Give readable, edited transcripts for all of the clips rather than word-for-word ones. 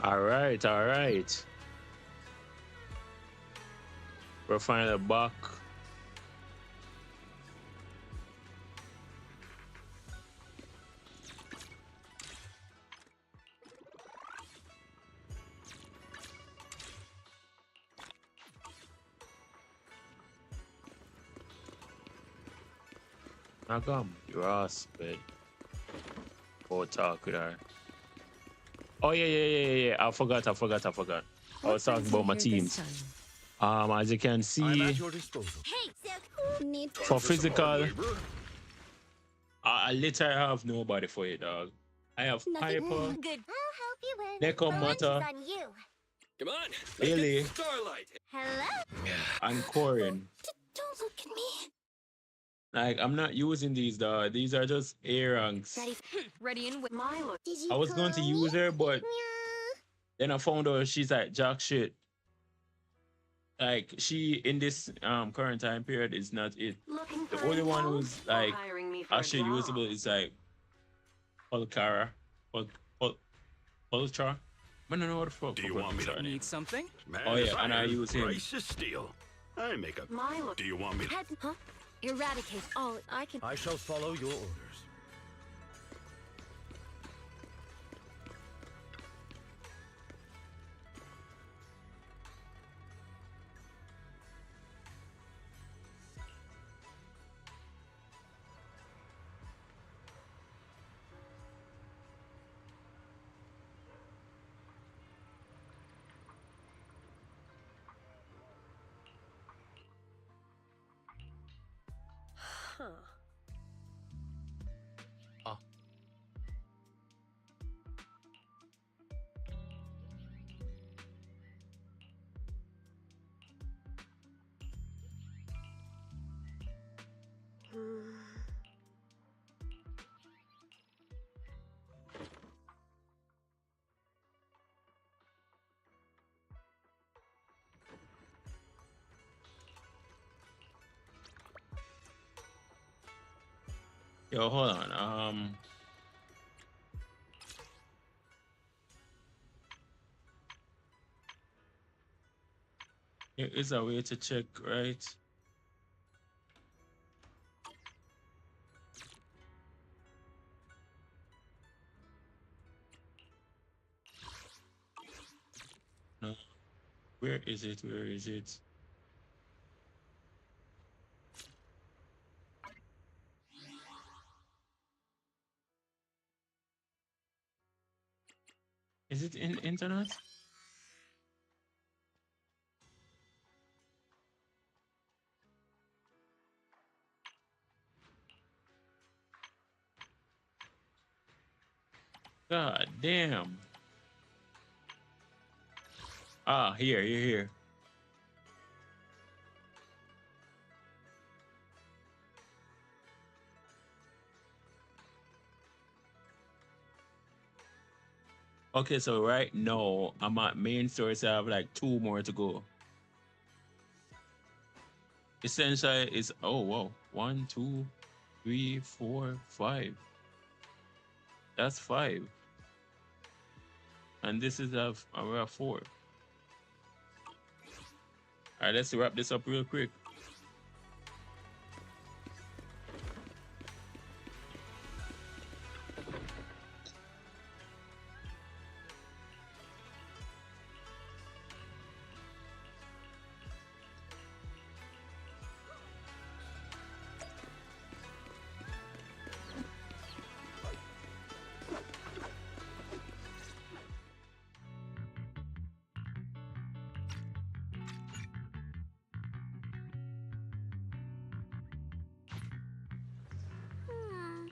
All right, all right. We're finally back. Now come, you're all spit. Go talk with her. Oh yeah. I forgot. I What was talking brings you about my here this teams. time? As you can I'm at see, your disposal. Hey, need for Time for some hard physical, labor. I literally have nobody for it, dog. I have nothing Piper, good. I'll help you win. Neko The lunch is Mata, on you. Come on, make it Billy, starlight. Hello? and Corin. Don't look at me. Like, I'm not using these, dog. These are just A ranks. Ready? Ready in with Milo. Did I you was going to call me? use her, but Yeah. then I found out she's like jack shit. Like, she in this current time period is not it. Looking The for only one info? who's Or like hiring me for a actually job? usable is like Polkara. Pol Pol Poltra. I don't know what the fuck. Do you want me to Need something? Man, Oh, yeah, is and I iron, use him. price is steel. I make a. Milo. Do you want me? Head, huh? Eradicate all I can. I shall follow your orders. Huh. Yo, hold on. There is a way to check, right? No. Where is it? Where is it? Is it in internet? God damn. Ah, here. Okay, so right now I'm at main source. I have like two more to go. Essentially, is oh wow, 1, 2, 3, 4, 5. That's 5, and this is we're at 4. All right, let's wrap this up real quick. Hmm.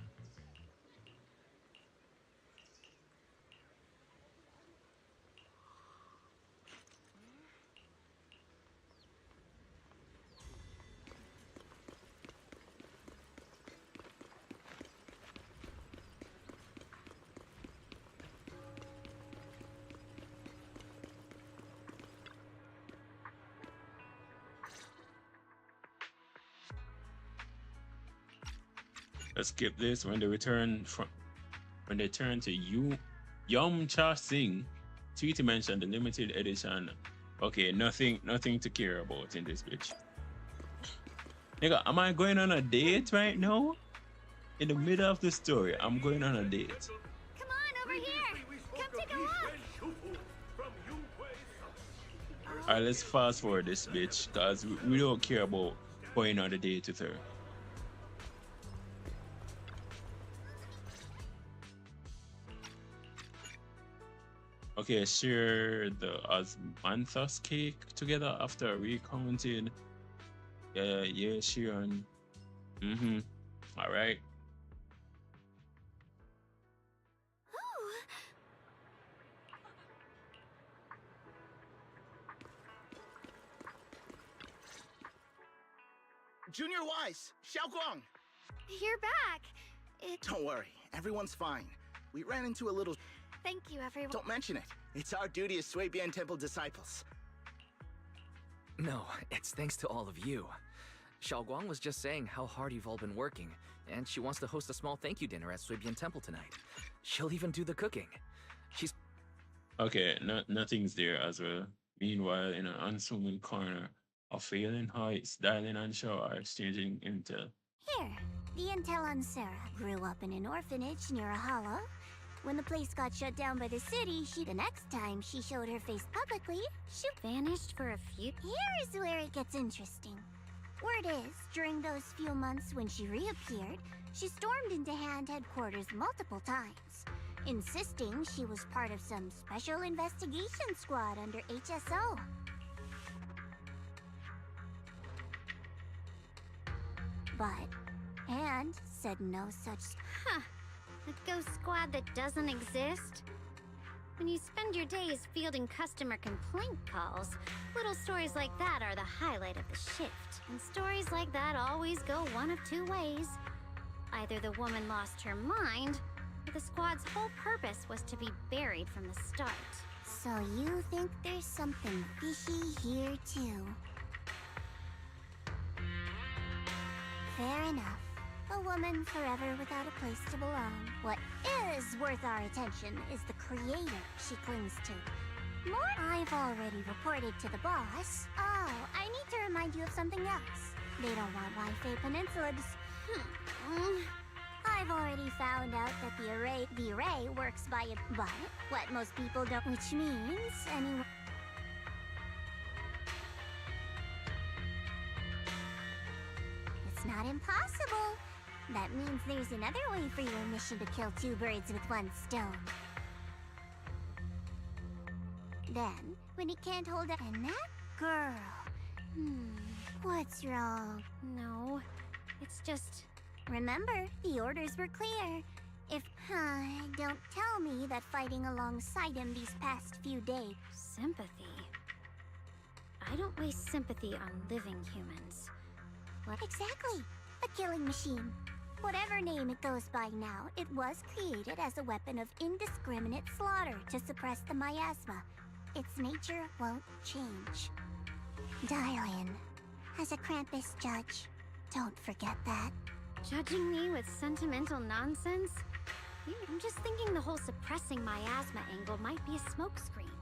Let's skip this. When they turn to Yum Cha Sing Tweety mentioned the limited edition. Okay, nothing to care about in this bitch. Nigga, am I going on a date right now? In the middle of the story, I'm going on a date. Come on over here. Come take a look. Alright, let's fast forward this bitch, cause we don't care about going on a date with her. Okay, share the osmanthus cake together after recounting. Yeah, Sharon. All right. Junior Wise, Xiaoguang. You're back. Don't worry, everyone's fine. We ran into a little. Thank you, everyone. Don't mention it. It's our duty as Suibian Temple disciples. No, it's thanks to all of you. Xiaoguang was just saying how hard you've all been working, and she wants to host a small thank you dinner at Suibian Temple tonight. She'll even do the cooking. She's... Okay, nothing's there as well. Meanwhile, in an unsummoned corner, a failing heights, dialing on show are exchanging intel. Here, the intel on Sarah grew up in an orphanage near a hollow. When the place got shut down by the city, the next time she showed her face publicly, she vanished for a few... Here is where it gets interesting. Word is, during those few months when she reappeared, she stormed into Hand headquarters multiple times, insisting she was part of some special investigation squad under HSO. But Hand said no such... Huh. A ghost squad that doesn't exist? When you spend your days fielding customer complaint calls, little stories like that are the highlight of the shift. And stories like that always go one of two ways. Either the woman lost her mind, or the squad's whole purpose was to be buried from the start. So you think there's something fishy here too? Fair enough. A woman forever without a place to belong. What is worth our attention is the creator she clings to. More I've already reported to the boss. Oh, I need to remind you of something else. They don't want Wi-Fi Peninsula to... I've already found out that the array works by a... But what most people don't... Which means anyone... It's not impossible. That means there's another way for your mission to kill two birds with one stone. Then, when he can't hold it... And that girl... What's wrong? No, it's just... Remember, the orders were clear. If... don't tell me that fighting alongside him these past few days... Sympathy? I don't waste sympathy on living humans. What? Exactly! A killing machine. Whatever name it goes by now, it was created as a weapon of indiscriminate slaughter to suppress the miasma. Its nature won't change. Dial in. As a Krampus judge, don't forget that. Judging me with sentimental nonsense? I'm just thinking the whole suppressing miasma angle might be a smokescreen.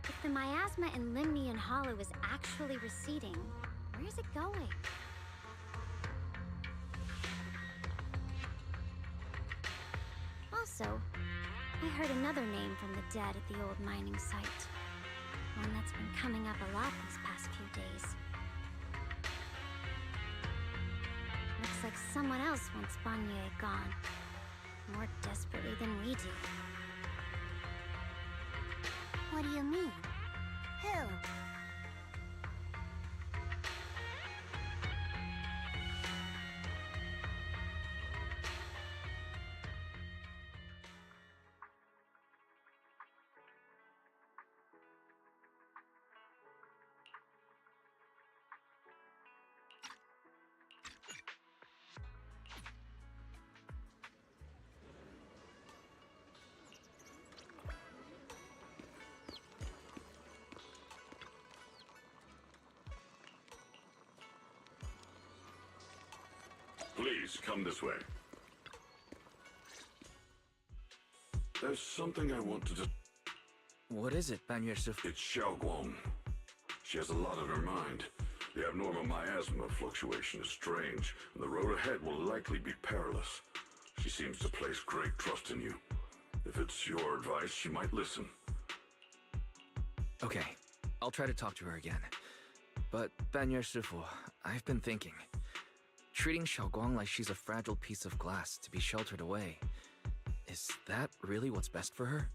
If the miasma in Limnian Hollow is actually receding, where's it going? Also, I heard another name from the dead at the old mining site. One that's been coming up a lot these past few days. Looks like someone else wants Banye gone. More desperately than we do. What do you mean? Who? Please come this way. There's something I want to What is it, Banyue Shifu? It's Xiaoguang. She has a lot on her mind. The abnormal miasma fluctuation is strange, and the road ahead will likely be perilous. She seems to place great trust in you. If it's your advice, she might listen. Okay, I'll try to talk to her again. But, Banyue Shifu, I've been thinking. Treating Xiaoguang like she's a fragile piece of glass to be sheltered away. Is that really what's best for her?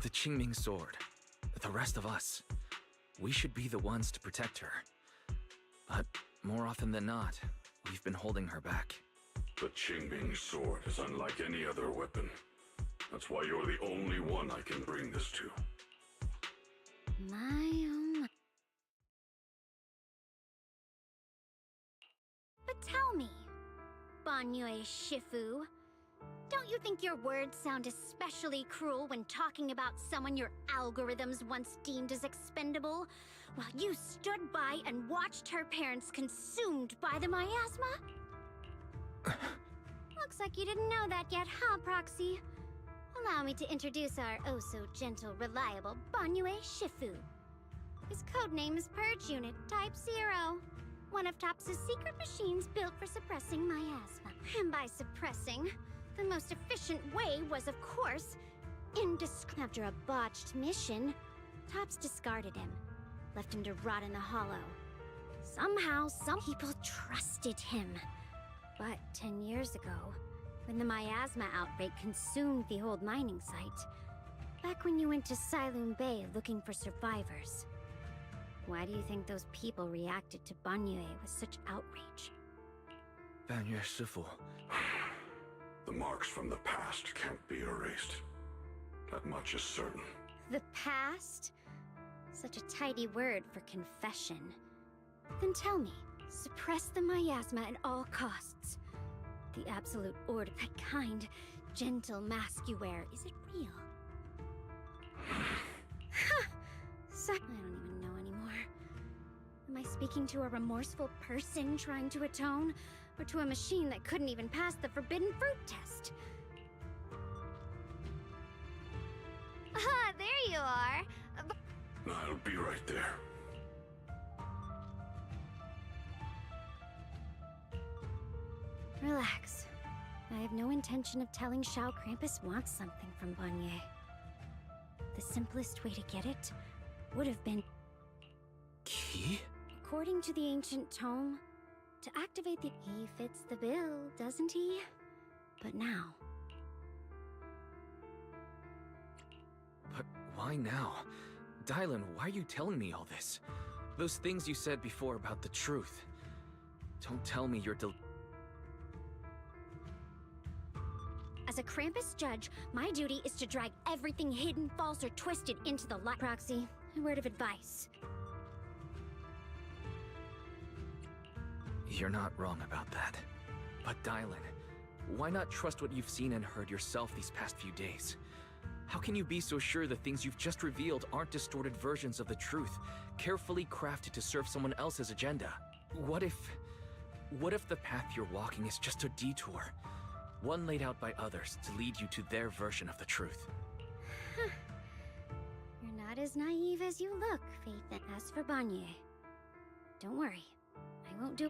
The Qingming sword. The rest of us. We should be the ones to protect her. But more often than not, we've been holding her back. The Qingming sword is unlike any other weapon. That's why you're the only one I can bring this to. My oh my. But tell me, Banyue Shifu, don't you think your words sound especially cruel when talking about someone your algorithms once deemed as expendable, while you stood by and watched her parents consumed by the miasma? Looks like you didn't know that yet, huh, Proxy? Allow me to introduce our oh-so-gentle, reliable Banyue Shifu. His codename is Purge Unit Type 0, one of TOPS' secret machines built for suppressing miasma. And by suppressing, the most efficient way was, of course, after a botched mission, TOPS discarded him, left him to rot in the hollow. Somehow, some people trusted him. But 10 years ago, when the miasma outbreak consumed the old mining site, back when you went to Silum Bay looking for survivors, why do you think those people reacted to Banyue with such outrage? Banyue Shifu. The marks from the past can't be erased. That much is certain. The past? Such a tidy word for confession. Then tell me, suppress the miasma at all costs. The absolute order, that kind, gentle mask you wear, is it real? So I don't even know anymore. Am I speaking to a remorseful person trying to atone? Or to a machine that couldn't even pass the forbidden fruit test? Ah, there you are. I'll be right there. Relax. I have no intention of telling Shao Krampus wants something from Banyue. The simplest way to get it would have been... Key? According to the ancient tome, to activate the... He fits the bill, doesn't he? But now... But why now? Dylan, why are you telling me all this? Those things you said before about the truth. Don't tell me you're As a Krampus judge, my duty is to drag everything hidden, false, or twisted into the light. Proxy, a word of advice. You're not wrong about that. But Dylan, why not trust what you've seen and heard yourself these past few days? How can you be so sure the things you've just revealed aren't distorted versions of the truth, carefully crafted to serve someone else's agenda? What if the path you're walking is just a detour? One laid out by others to lead you to their version of the truth. You're not as naive as you look, Phaethon. As for Banyue, don't worry. I won't do...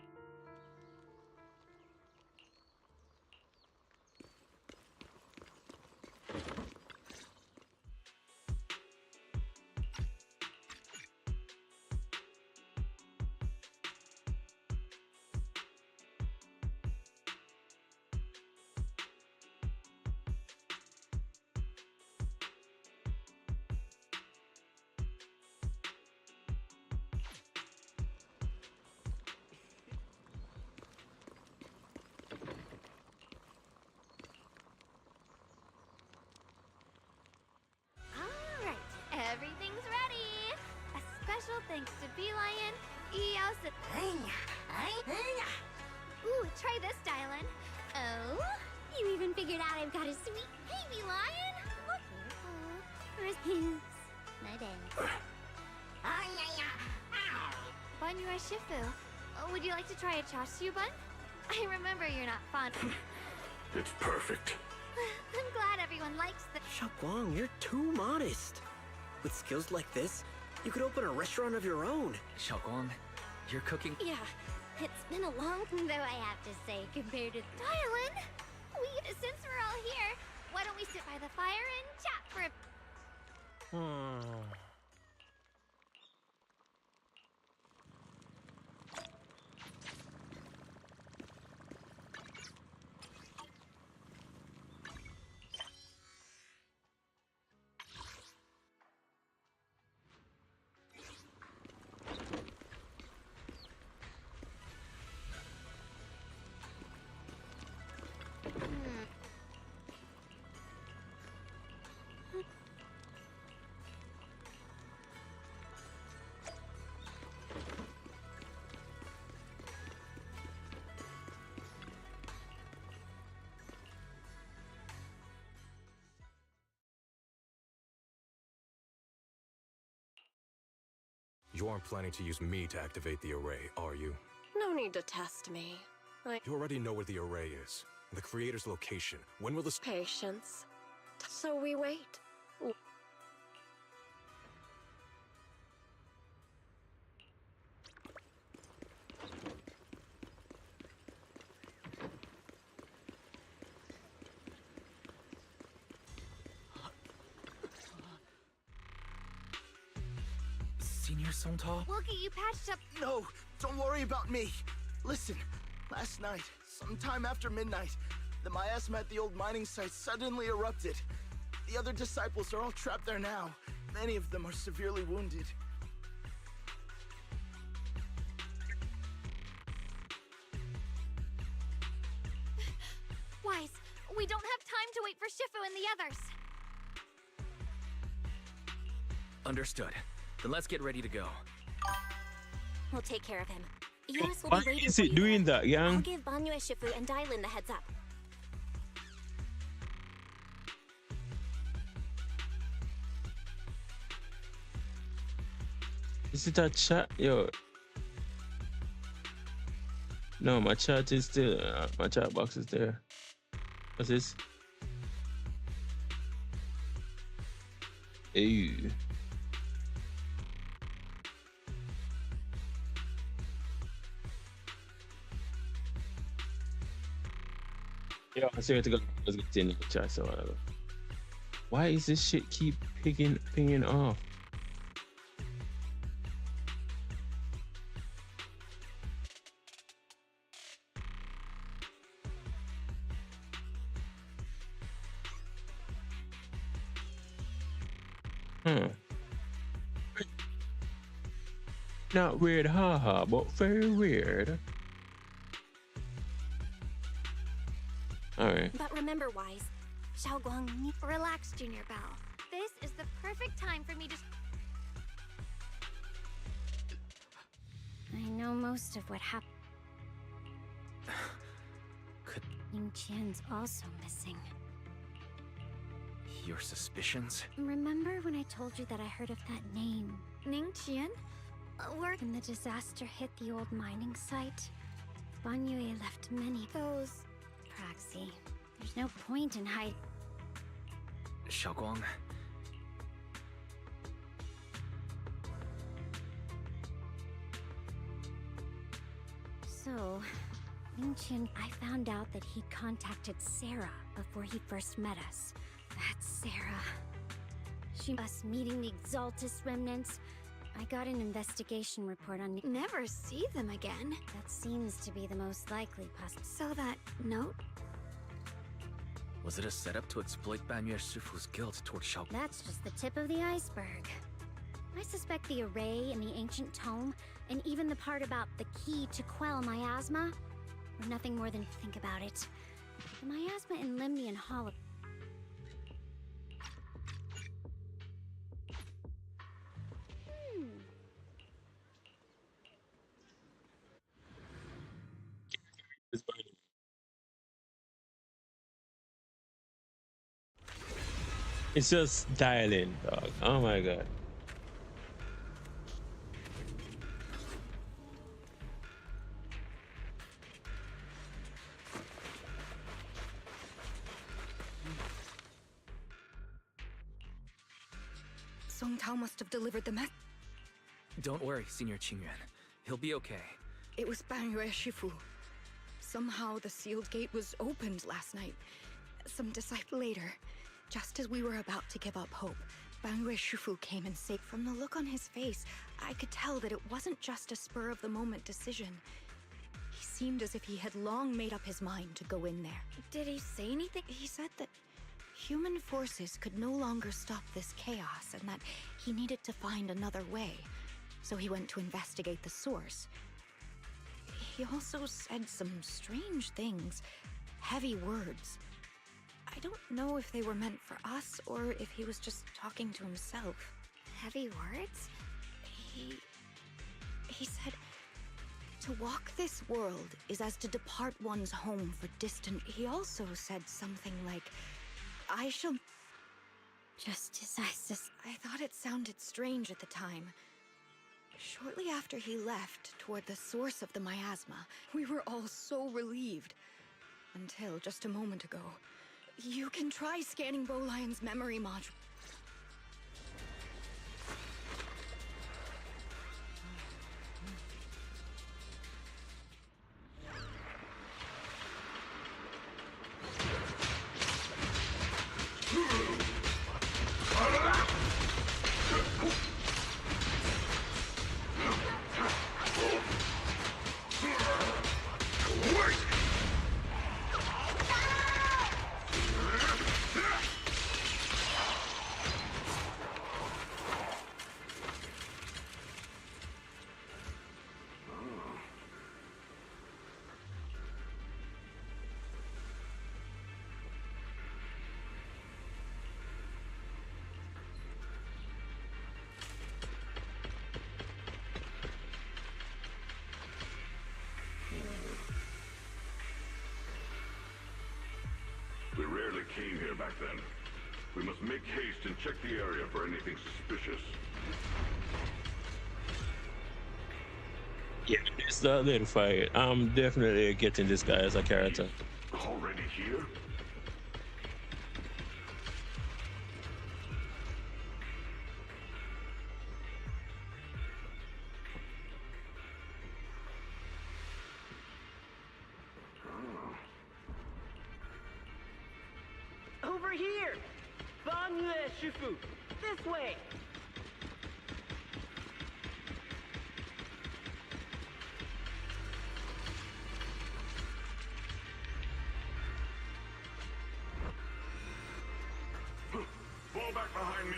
Everything's ready! A special thanks to Beelion, Eos, Ooh, try this, Dylan. Oh? You even figured out I've got a sweet baby lion? Look here. Where's his? My bad. Banyue Shifu, would you like to try a chashu bun? I remember you're not fond. It's perfect. I'm glad everyone likes the... Xiaoguang, you're too modest. With skills like this, you could open a restaurant of your own. Xiaoguang, you're cooking. Yeah, it's been a long time, though, I have to say, compared to... Darling, since we're all here, why don't we sit by the fire and chat for a... You aren't planning to use me to activate the array, are you? No need to test me. You already know where the array is. The creator's location. When will this... Patience. So we wait. Senior Songta? We'll get you patched up. No, don't worry about me. Listen, last night, sometime after midnight, the miasma at the old mining site suddenly erupted. The other disciples are all trapped there now. Many of them are severely wounded. Wise, we don't have time to wait for Shifu and the others. Understood. Then let's get ready to go. We'll take care of him. Eos will Why be waiting is for it you doing there. that, Yang? I'll give Banyu, Shifu, and Dailin the heads up. Is it a chat? Yo. No, my chat is still... my chat box is there. What's this? Ew. Yeah, I swear to God, I was getting in the chat, so whatever. Why is this shit keep pinging off? Not weird, haha, but very weird. Alright. But remember, Wise, Xiaoguang, relax, Junior Belle. This is the perfect time for me to... I know most of what happened. Ning Qian's also missing. Your suspicions? Remember when I told you that I heard of that name? Ning Qian? When the disaster hit the old mining site, Banyue left many those. Praxi, there's no point in hiding. Xiaoguang. So, Ning Qian, I found out that he contacted Sarah before he first met us. That's Sarah. She us meeting the Exaltus remnants. I got an investigation report on... Never see them again. That seems to be the most likely So that note? Was it a setup to exploit Banyu Shifu's guilt toward Xiaoguang? That's just the tip of the iceberg. I suspect the array and the ancient tome, and even the part about the key to quell miasma, were nothing more than think about it. The miasma in Limnian Hall... It's just dialing, dog. Oh my god. Song Tao must have delivered the message. Don't worry, Senior Qingyuan. He'll be okay. It was Ban Yue Shifu. Somehow the sealed gate was opened last night. Some disciple later, just as we were about to give up hope, Ban Yue Shifu came and saved. From the look on his face, I could tell that it wasn't just a spur-of-the-moment decision. He seemed as if he had long made up his mind to go in there. Did he say anything? He said that human forces could no longer stop this chaos and that he needed to find another way. So he went to investigate the source. He also said some strange things, heavy words. I don't know if they were meant for us or if he was just talking to himself. Heavy words? He said, to walk this world is as to depart one's home for distant. He also said something like, I shall... Just as I I thought it sounded strange at the time. Shortly after he left toward the source of the miasma, we were all so relieved. Until just a moment ago. You can try scanning Bolion's memory module. We rarely came here back then. We must make haste and check the area for anything suspicious. Yeah, it's solidified. I'm definitely getting this guy as a character. Already here? Over here! Ban Yue Shifu! This way! Fall back behind me!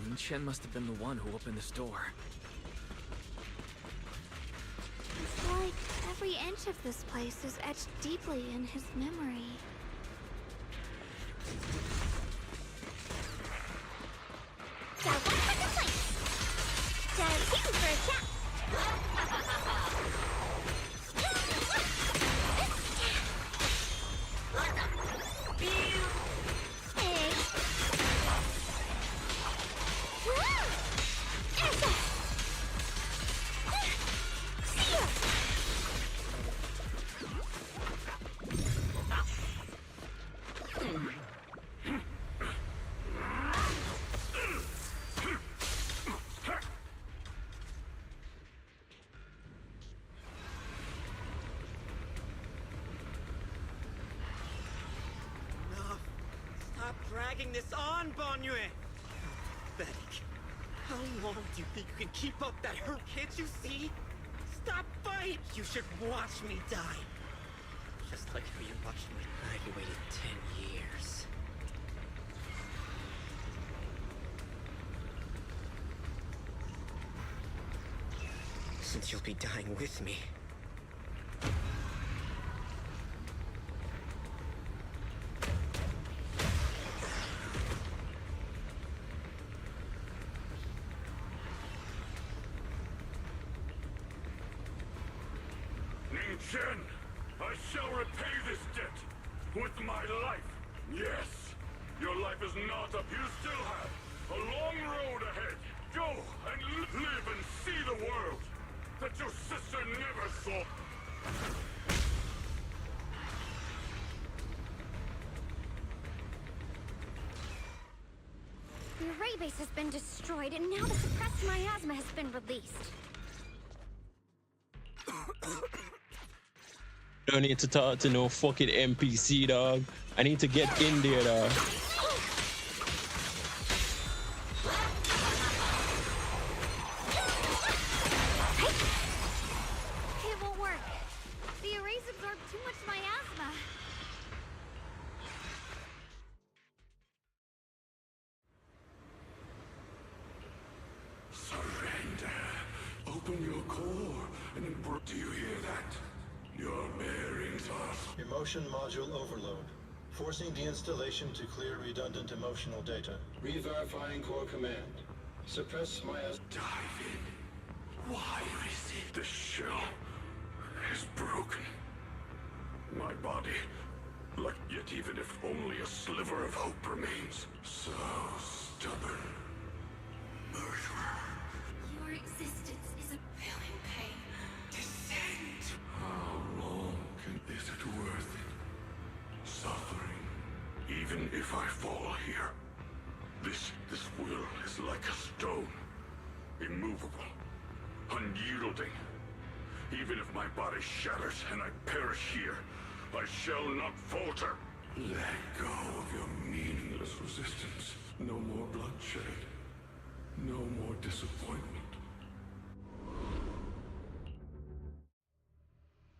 Lin Chen must have been the one who opened this door. It's like every inch of this place is etched deeply in his memory. Got one for the place! Got two for a chat! Stop dragging this on, Ban Yue! Pathetic. How long do you think you can keep up that hurt, can't you see? Stop fighting! You should watch me die. Just like how you watched me. You waited 10 years. Since you'll be dying with me. Shen, I shall repay this debt with my life. Yes, your life is not up. You still have a long road ahead. Go and live and see the world that your sister never saw. The array base has been destroyed, and now the suppressed miasma has been released. Don't need to talk to no fucking NPC, dog. I need to get in there, dog. It won't work. The arrays absorb too much miasma. Surrender. Open your core and embrace. Do you hear that? Your bearings are... Emotion module overload. Forcing deinstallation to clear redundant emotional data. Re-verifying core command. Suppress miasma. Dive in. Why is it? The shell is broken. My body, like, yet even if only a sliver of hope remains, so stubborn. Murderer. Your existence is a filling pain. Descend. How long is it worth it? Suffering. Even if I fall here, this will is like a stone. Immovable. Unyielding. Even if my body shatters and I perish here, I shall not falter. Let go of your meaningless resistance. No more bloodshed. No more disappointment.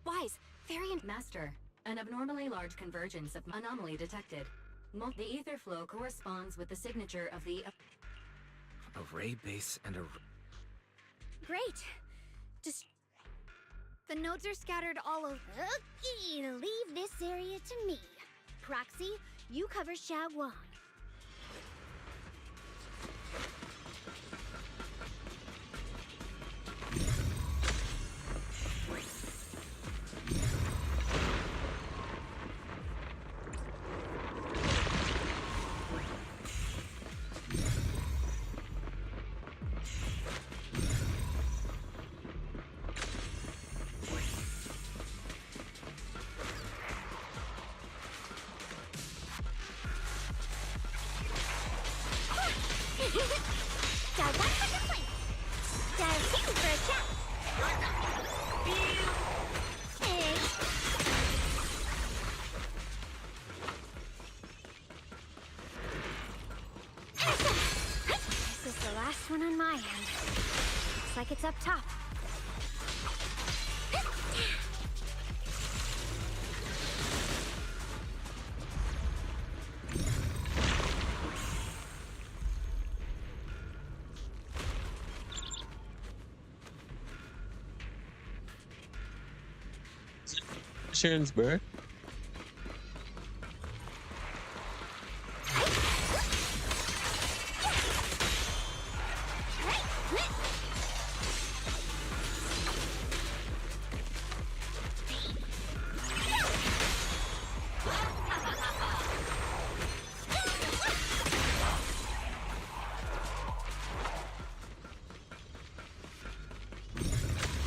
Wise, variant master. An abnormally large convergence of anomaly detected. The ether flow corresponds with the signature of the Array base and a... Great. Just... The nodes are scattered all over. Okay, leave this area to me. Proxy, you cover Xiaoguang. Dive one for the plate. Dive two for a chat. Hey. This is the last one on my end. Looks like it's up top. Sharon's bird.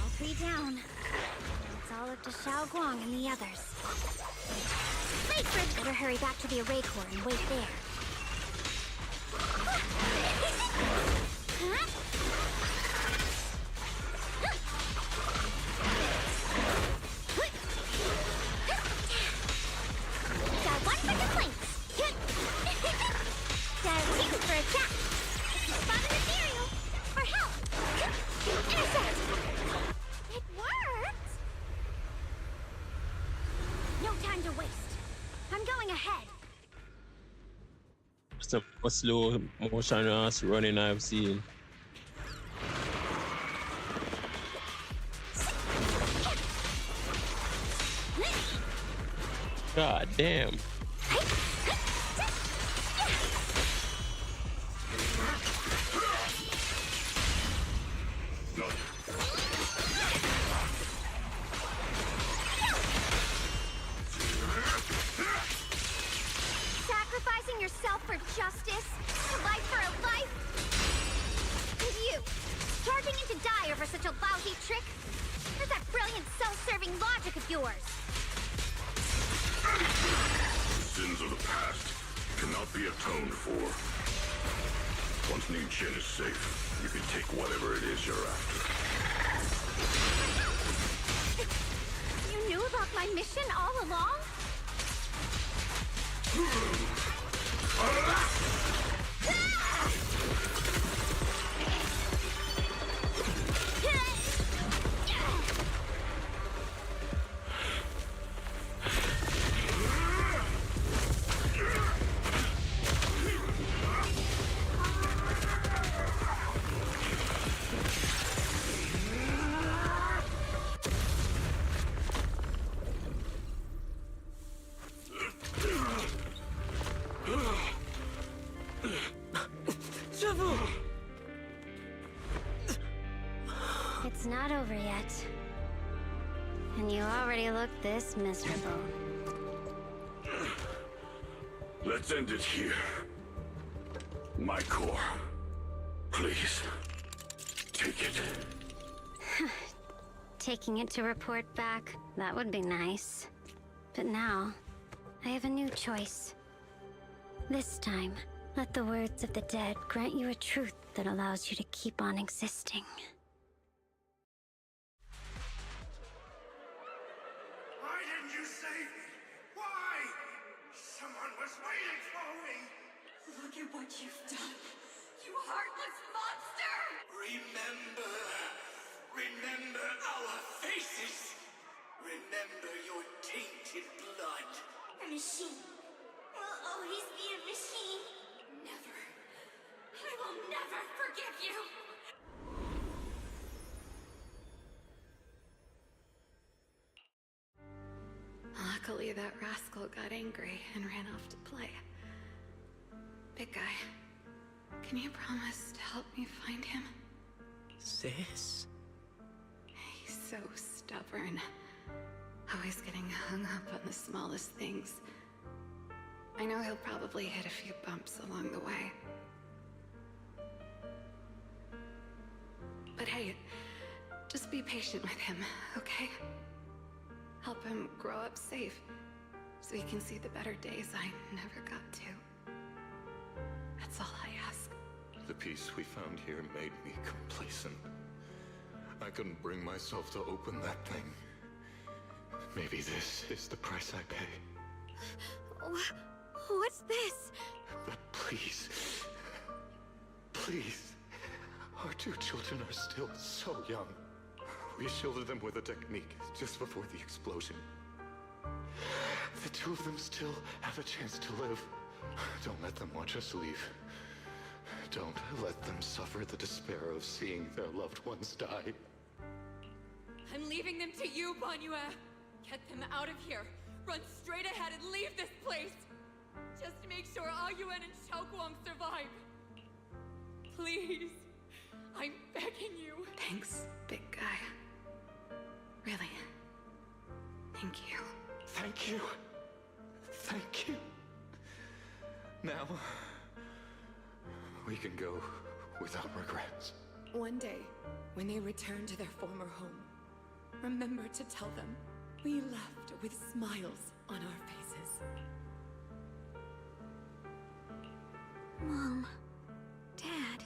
All three down. It's all up to Xiaoguang and the others. Wait for it. Better hurry back to the array core and wait there. Huh? Got one for the plates. Got two for a chat. Spot an ethereal. For help. Intercept. It worked. No time to waste. I'm going ahead. It's a slow motion ass running I've seen. God damn. lousy trick? Where's that brilliant self-serving logic of yours? Sins of the past cannot be atoned for. Once Ning Chen is safe, you can take whatever it is you're after. You knew about my mission all along? It's not over yet. And you already look this miserable. Let's end it here. My core. Please. Take it. Taking it to report back, that would be nice. But now, I have a new choice. This time, let the words of the dead grant you a truth that allows you to keep on existing. Why didn't you save me? Why? Someone was waiting for me. Look at what you've done. You heartless monster! Remember our faces. Remember your tainted blood. A machine will always be a machine. Never. I will never forgive you. Luckily, that rascal got angry and ran off to play. Big guy, can you promise to help me find him? Sis? He's so stubborn. Always getting hung up on the smallest things. I know he'll probably hit a few bumps along the way. But hey, just be patient with him, okay? Help him grow up safe, so he can see the better days I never got to. That's all I ask. The peace we found here made me complacent. I couldn't bring myself to open that thing. Maybe this is the price I pay. What's this? But please, please, our two children are still so young. We shielded them with a technique just before the explosion. The two of them still have a chance to live. Don't let them watch us leave. Don't let them suffer the despair of seeing their loved ones die. I'm leaving them to you, Banyue. Get them out of here. Run straight ahead and leave this place. Just to make sure Ayuan and Xiaoguang survive. Please. I'm begging you. Thanks, big guy. Really. Thank you. Thank you. Thank you. Now, we can go without regrets. One day, when they return to their former home, remember to tell them we left with smiles on our faces. Mom, Dad,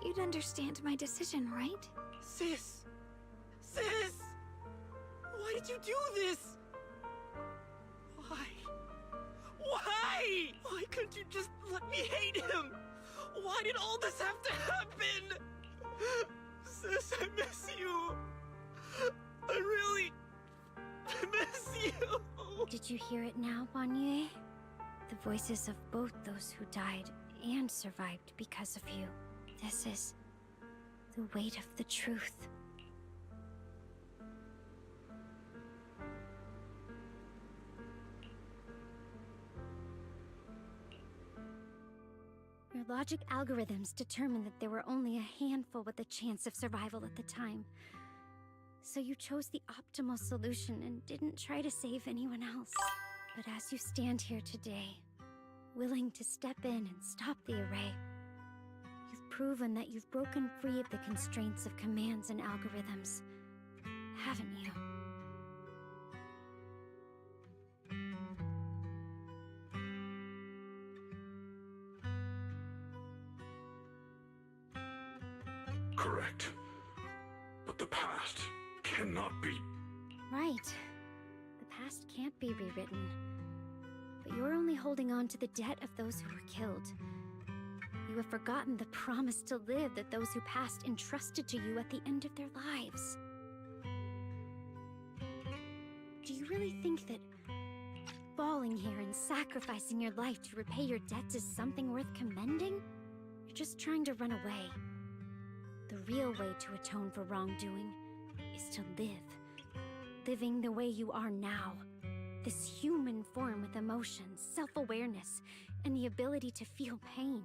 you'd understand my decision, right? Sis! Sis! Why did you do this? Why? Why? Why couldn't you just let me hate him? Why did all this have to happen? Sis, I miss you. I really miss you. Did you hear it now, Banyue? The voices of both those who died and survived because of you. This is the weight of the truth. Your logic algorithms determined that there were only a handful with a chance of survival at the time. So you chose the optimal solution and didn't try to save anyone else. But as you stand here today, willing to step in and stop the array, you've proven that you've broken free of the constraints of commands and algorithms, haven't you? Correct. But the past cannot be... Right. The past can't be rewritten. But you're only holding on to the debt of those who were killed. You have forgotten the promise to live that those who passed entrusted to you at the end of their lives. Do you really think that falling here and sacrificing your life to repay your debts is something worth commending? You're just trying to run away. The real way to atone for wrongdoing is to live. Living the way you are now. This human form with emotions, self-awareness, and the ability to feel pain.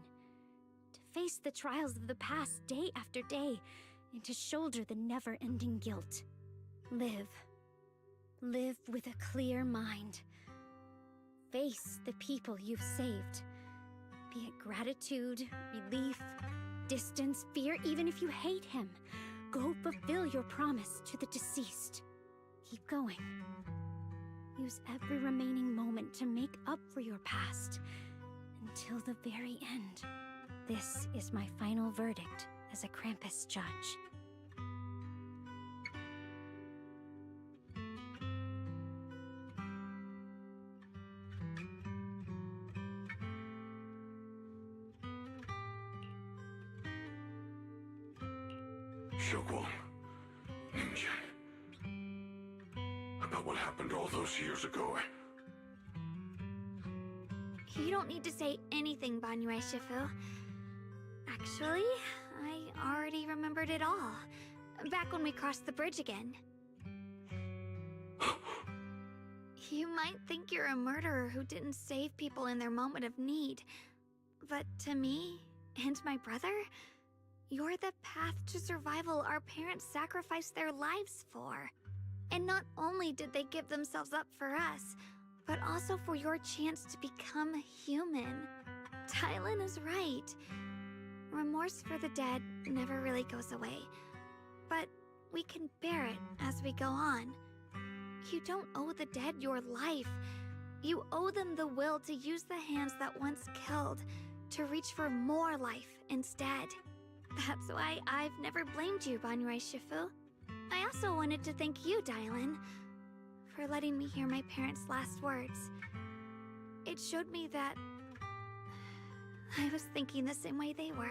To face the trials of the past day after day, and to shoulder the never-ending guilt. Live. Live with a clear mind. Face the people you've saved. Be it gratitude, relief, distance, fear, even if you hate him. Go fulfill your promise to the deceased. Keep going. Use every remaining moment to make up for your past, until the very end. This is my final verdict as a Krampus judge. Xiaoguang, Ningqian. About what happened all those years ago, You don't need to say anything, Banyue Shifu. Actually, I already remembered it all. Back when we crossed the bridge again. You might think you're a murderer who didn't save people in their moment of need. But to me, and my brother, you're the path to survival our parents sacrificed their lives for. And not only did they give themselves up for us, but also for your chance to become human. Tylan is right. Remorse for the dead never really goes away. But we can bear it as we go on. You don't owe the dead your life. You owe them the will to use the hands that once killed to reach for more life instead. That's why I've never blamed you, Banyue Shifu. I also wanted to thank you, Dylan, for letting me hear my parents' last words. It showed me that I was thinking the same way they were.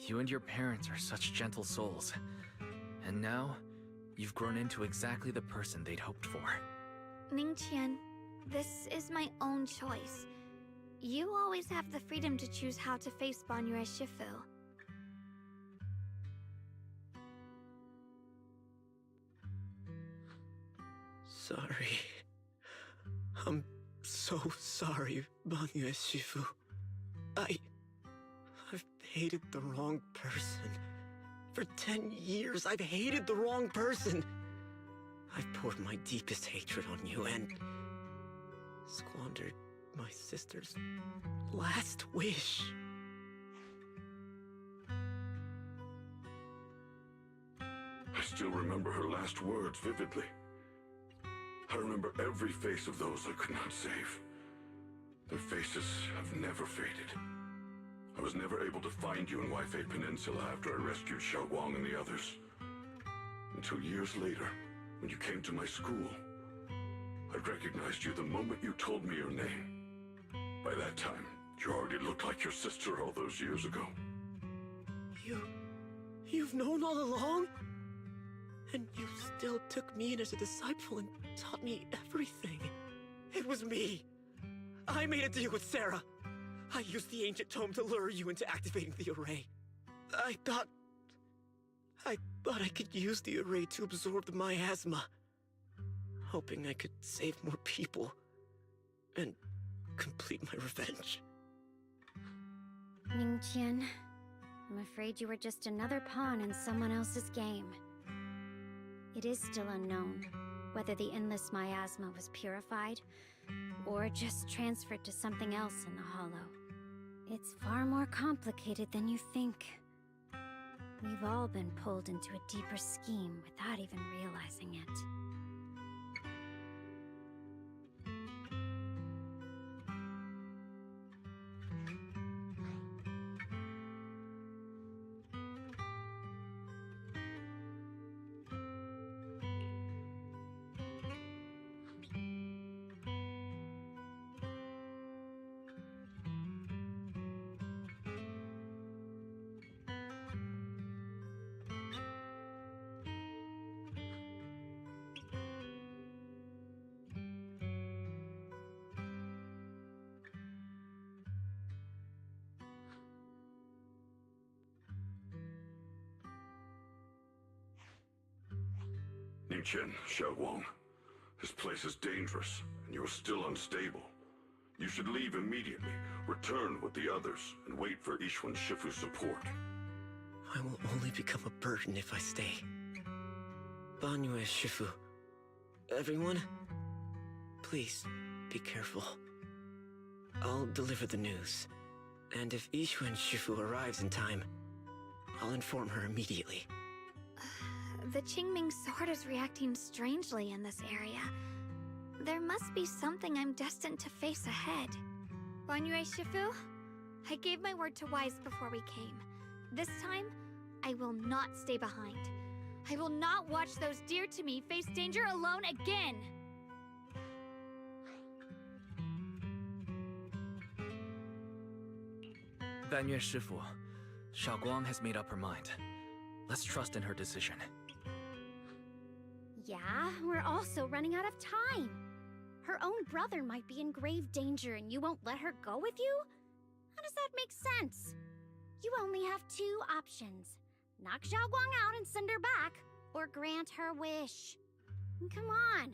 You and your parents are such gentle souls. And now, you've grown into exactly the person they'd hoped for. Ningqian, this is my own choice. You always have the freedom to choose how to face Banyue Shifu. Sorry. I'm so sorry, Banyue Shifu. I've hated the wrong person. For 10 years, I've hated the wrong person. I've poured my deepest hatred on you and squandered my sister's last wish. I still remember her last words vividly. I remember every face of those I could not save. Their faces have never faded. I was never able to find you in Waifei Peninsula after I rescued Xiaoguang and the others. Until years later, when you came to my school, I recognized you the moment you told me your name. By that time, you already looked like your sister all those years ago. You've known all along? And you still took me in as a disciple and taught me everything. It was me. I made a deal with Sarah. I used the ancient tome to lure you into activating the array. I thought I could use the array to absorb the miasma, hoping I could save more people and complete my revenge. Ningqian, I'm afraid you were just another pawn in someone else's game. It is still unknown whether the endless miasma was purified Or just transferred to something else in the Hollow. It's far more complicated than you think. We've all been pulled into a deeper scheme without even realizing it. Ningchen, Xiaoguang. This place is dangerous, and you're still unstable. You should leave immediately, return with the others, and wait for Ishwan Shifu's support. I will only become a burden if I stay. Banyue Shifu. Everyone, please, be careful. I'll deliver the news. And if Ishwan Shifu arrives in time, I'll inform her immediately. The Qingming sword is reacting strangely in this area. There must be something I'm destined to face ahead. Banyue Shifu, I gave my word to Wise before we came. This time, I will not stay behind. I will not watch those dear to me face danger alone again! Banyue Shifu, Xiaoguang has made up her mind. Let's trust in her decision. Yeah, we're also running out of time. Her own brother might be in grave danger and you won't let her go with you? How does that make sense? You only have two options. Knock Xiaoguang out and send her back, or grant her wish. Come on.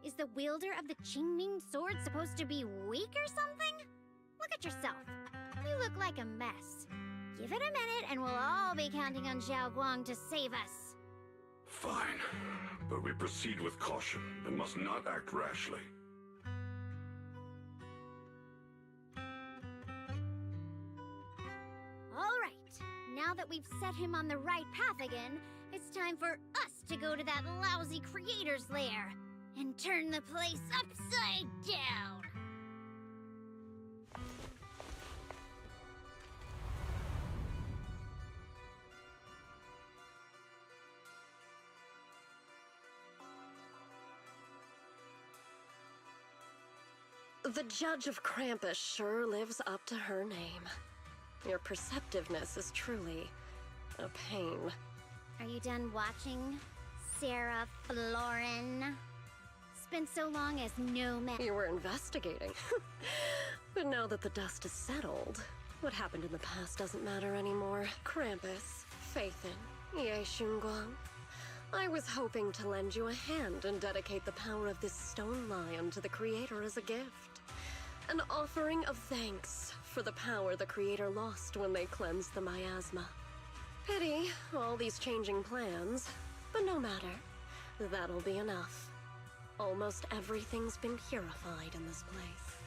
Is the wielder of the Qingming sword supposed to be weak or something? Look at yourself. You look like a mess. Give it a minute and we'll all be counting on Xiaoguang to save us. Fine, but we proceed with caution and must not act rashly. All right, now that we've set him on the right path again, it's time for us to go to that lousy creator's lair and turn the place upside down. The Judge of Krampus sure lives up to her name. Your perceptiveness is truly a pain. Are you done watching, Sarah Florin? It's been so long as no man. You were investigating. But now that the dust is settled, what happened in the past doesn't matter anymore. Krampus, Phaethon, Ye Xunguang. I was hoping to lend you a hand and dedicate the power of this stone lion to the Creator as a gift. An offering of thanks for the power the Creator lost when they cleansed the miasma. Pity, all these changing plans, but no matter. That'll be enough. Almost everything's been purified in this place.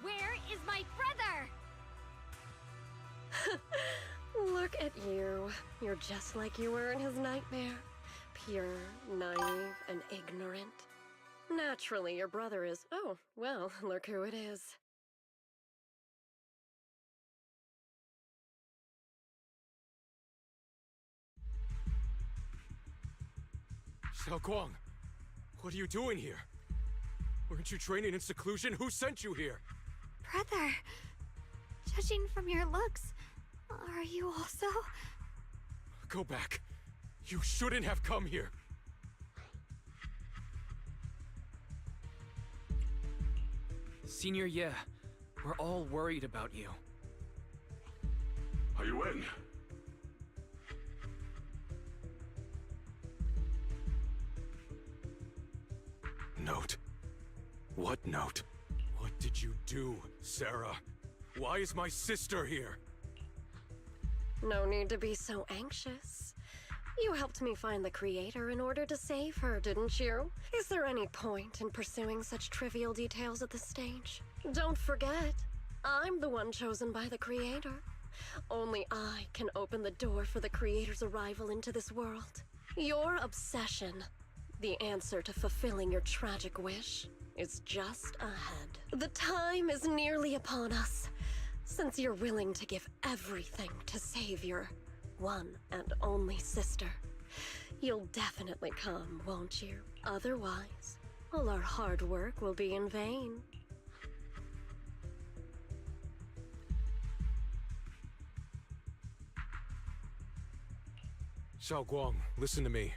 Where is my brother? Look at you. You're just like you were in his nightmare. Pure, naive, and ignorant. Naturally, your brother is... Oh, well, look who it is. Xiaoguang, what are you doing here? Weren't you training in seclusion? Who sent you here? Brother, judging from your looks, are you also? Go back. You shouldn't have come here. Senior Ye, we're all worried about you. Are you in? Note? What note? What did you do, Sarah? Why is my sister here? No need to be so anxious. You helped me find the creator in order to save her, didn't you? Is there any point in pursuing such trivial details at this stage? Don't forget, I'm the one chosen by the creator. Only I can open the door for the creator's arrival into this world. Your obsession, the answer to fulfilling your tragic wish, is just ahead. The time is nearly upon us, since you're willing to give everything to save your one and only sister. You'll definitely come, won't you? Otherwise, all our hard work will be in vain. Xiaoguang, listen to me.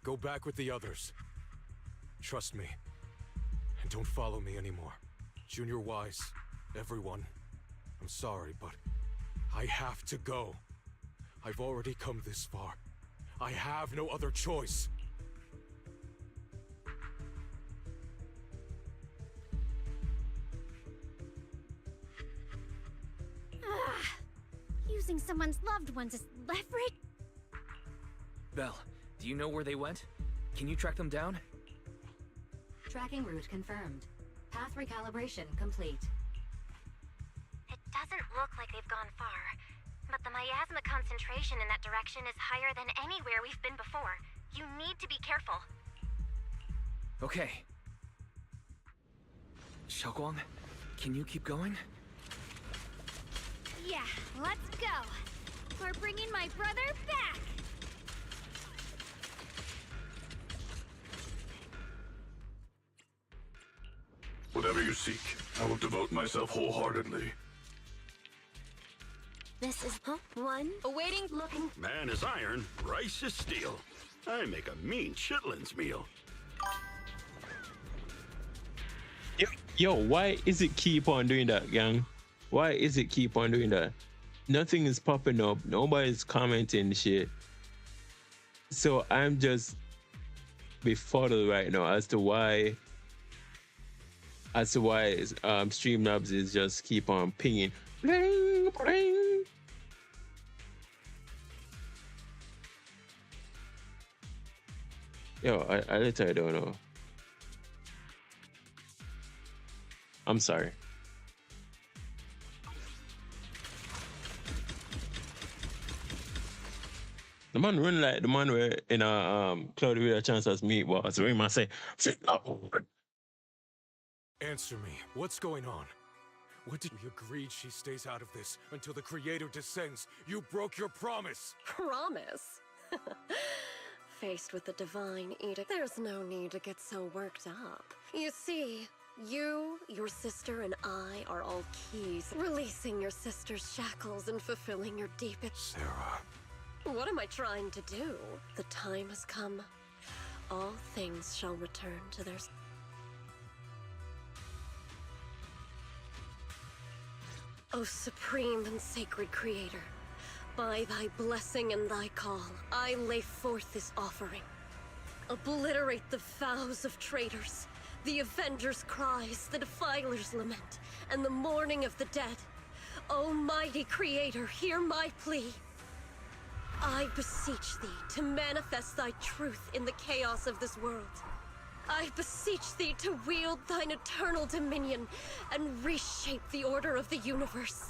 Go back with the others. Trust me. And don't follow me anymore. Junior Wise, everyone. I'm sorry, but I have to go. I've already come this far. I have no other choice. Using someone's loved ones as leverage? Belle, do you know where they went? Can you track them down? Tracking route confirmed. Path recalibration complete. It doesn't look like they've gone far, but the miasma concentration in that direction is higher than anywhere we've been before. You need to be careful. Okay. Xiaoguang, can you keep going? Yeah, let's go. We're bringing my brother back. Whatever you seek, I will devote myself wholeheartedly. This is one awaiting looking. Man is iron, rice is steel. I make a mean chitlins meal. Yo, why is it keep on doing that, gang? Why is it keep on doing that? Nothing is popping up. Nobody's commenting shit. So I'm just befuddled right now as to why Streamlabs is just keep on pinging. Bling, bling. Yo, I literally don't know. I'm sorry. The man run like the man where in a Cloudy with a Chance as Meatballs. So he must say, Answer me. What's going on? What did we agreed she stays out of this until the creator descends? You broke your promise. Promise? Faced with the divine edict, there's no need to get so worked up. You see, you, your sister, and I are all keys, releasing your sister's shackles and fulfilling your deepest... Sarah... What am I trying to do? The time has come. All things shall return to their... O supreme and sacred creator, by thy blessing and thy call, I lay forth this offering. Obliterate the vows of traitors, the avengers' cries, the defiler's lament, and the mourning of the dead. O mighty creator, hear my plea. I beseech thee to manifest thy truth in the chaos of this world. I beseech thee to wield thine eternal dominion and reshape the order of the universe.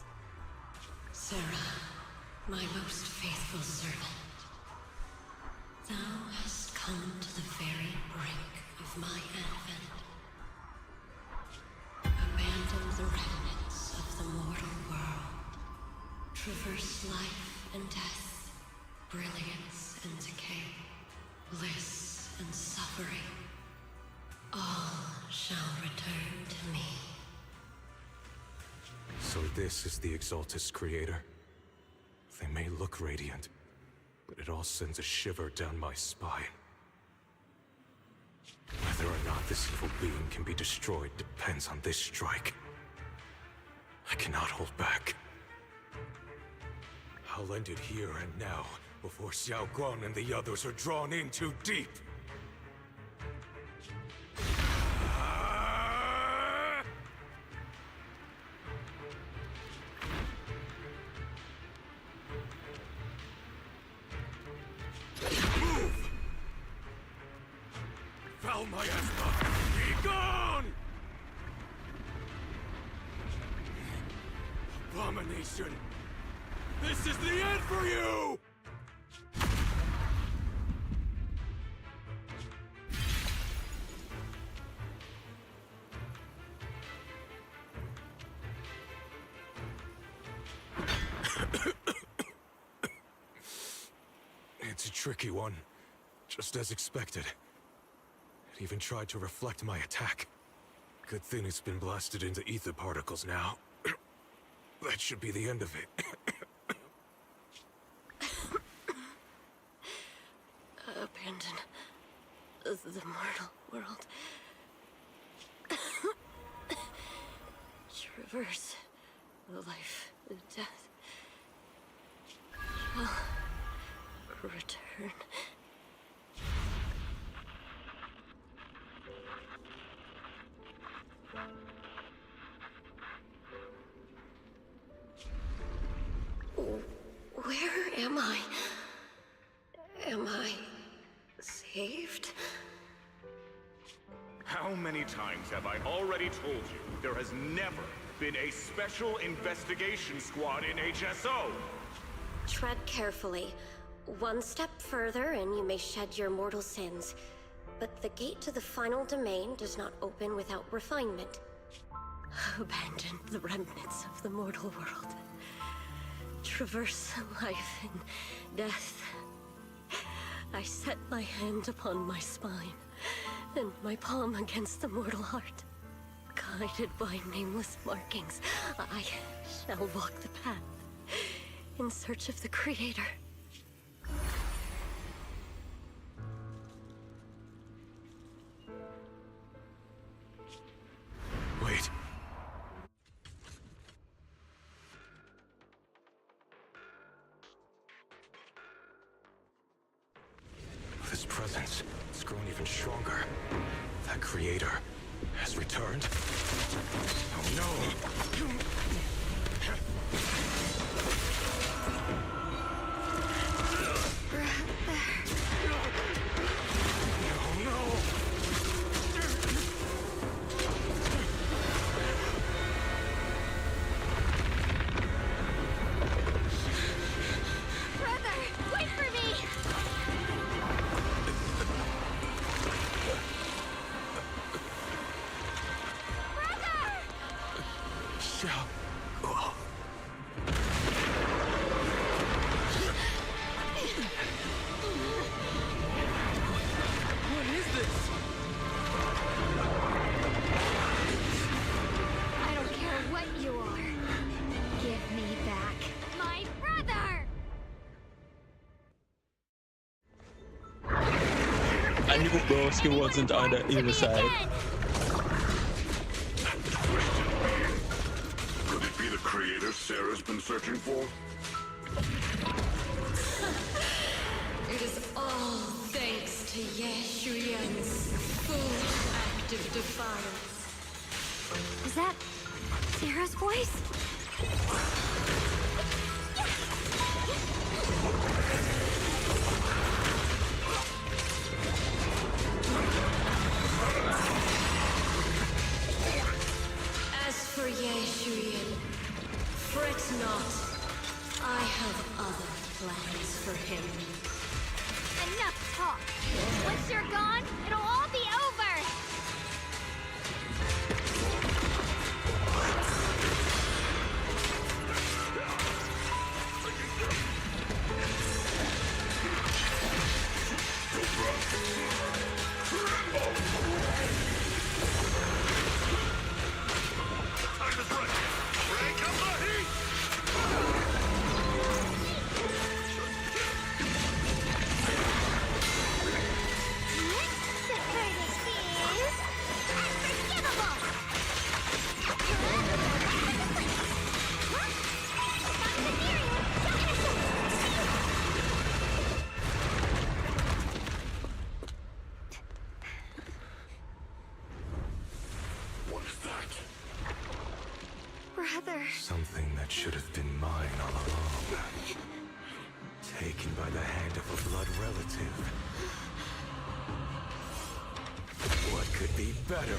Sarah, my most faithful servant, thou hast come to the very brink of my advent. Abandon the remnants of the mortal world. Traverse life and death, brilliance and decay, bliss and suffering. All shall return to me. So this is the Exaltus creator. They may look radiant, but it all sends a shiver down my spine. Whether or not this evil being can be destroyed depends on this strike. I cannot hold back. I'll end it here and now, before Xiaoguang and the others are drawn in too deep. Foul miasma! Be gone! Abomination! This is the end for you! It's a tricky one, just as expected. It even tried to reflect my attack. Good thing it's been blasted into ether particles now. That should be the end of it. Abandon the mortal world. Traverse life, death. Return. Where am I? Am I saved? How many times have I already told you there has never been a special investigation squad in HSO? Tread carefully. One step further and you may shed your mortal sins. But the gate to the final domain does not open without refinement. Abandon the remnants of the mortal world. Traverse life and death. I set my hand upon my spine, and my palm against the mortal heart. Guided by nameless markings, I shall walk the path, in search of the Creator. Wait. This presence, it's grown even stronger. That Creator has returned. Oh no! I knew Broski wasn't on the evil side. Could it be the Creator Sarah's been searching for? It is all thanks to Yeshuyan's full act of defiance. Is that Sarah's voice? As for Yeshuyan, fret not. I have other plans for him. Enough talk. Once you're gone, it'll all be over. Something that should have been mine all along. Taken by the hand of a blood relative. could be better.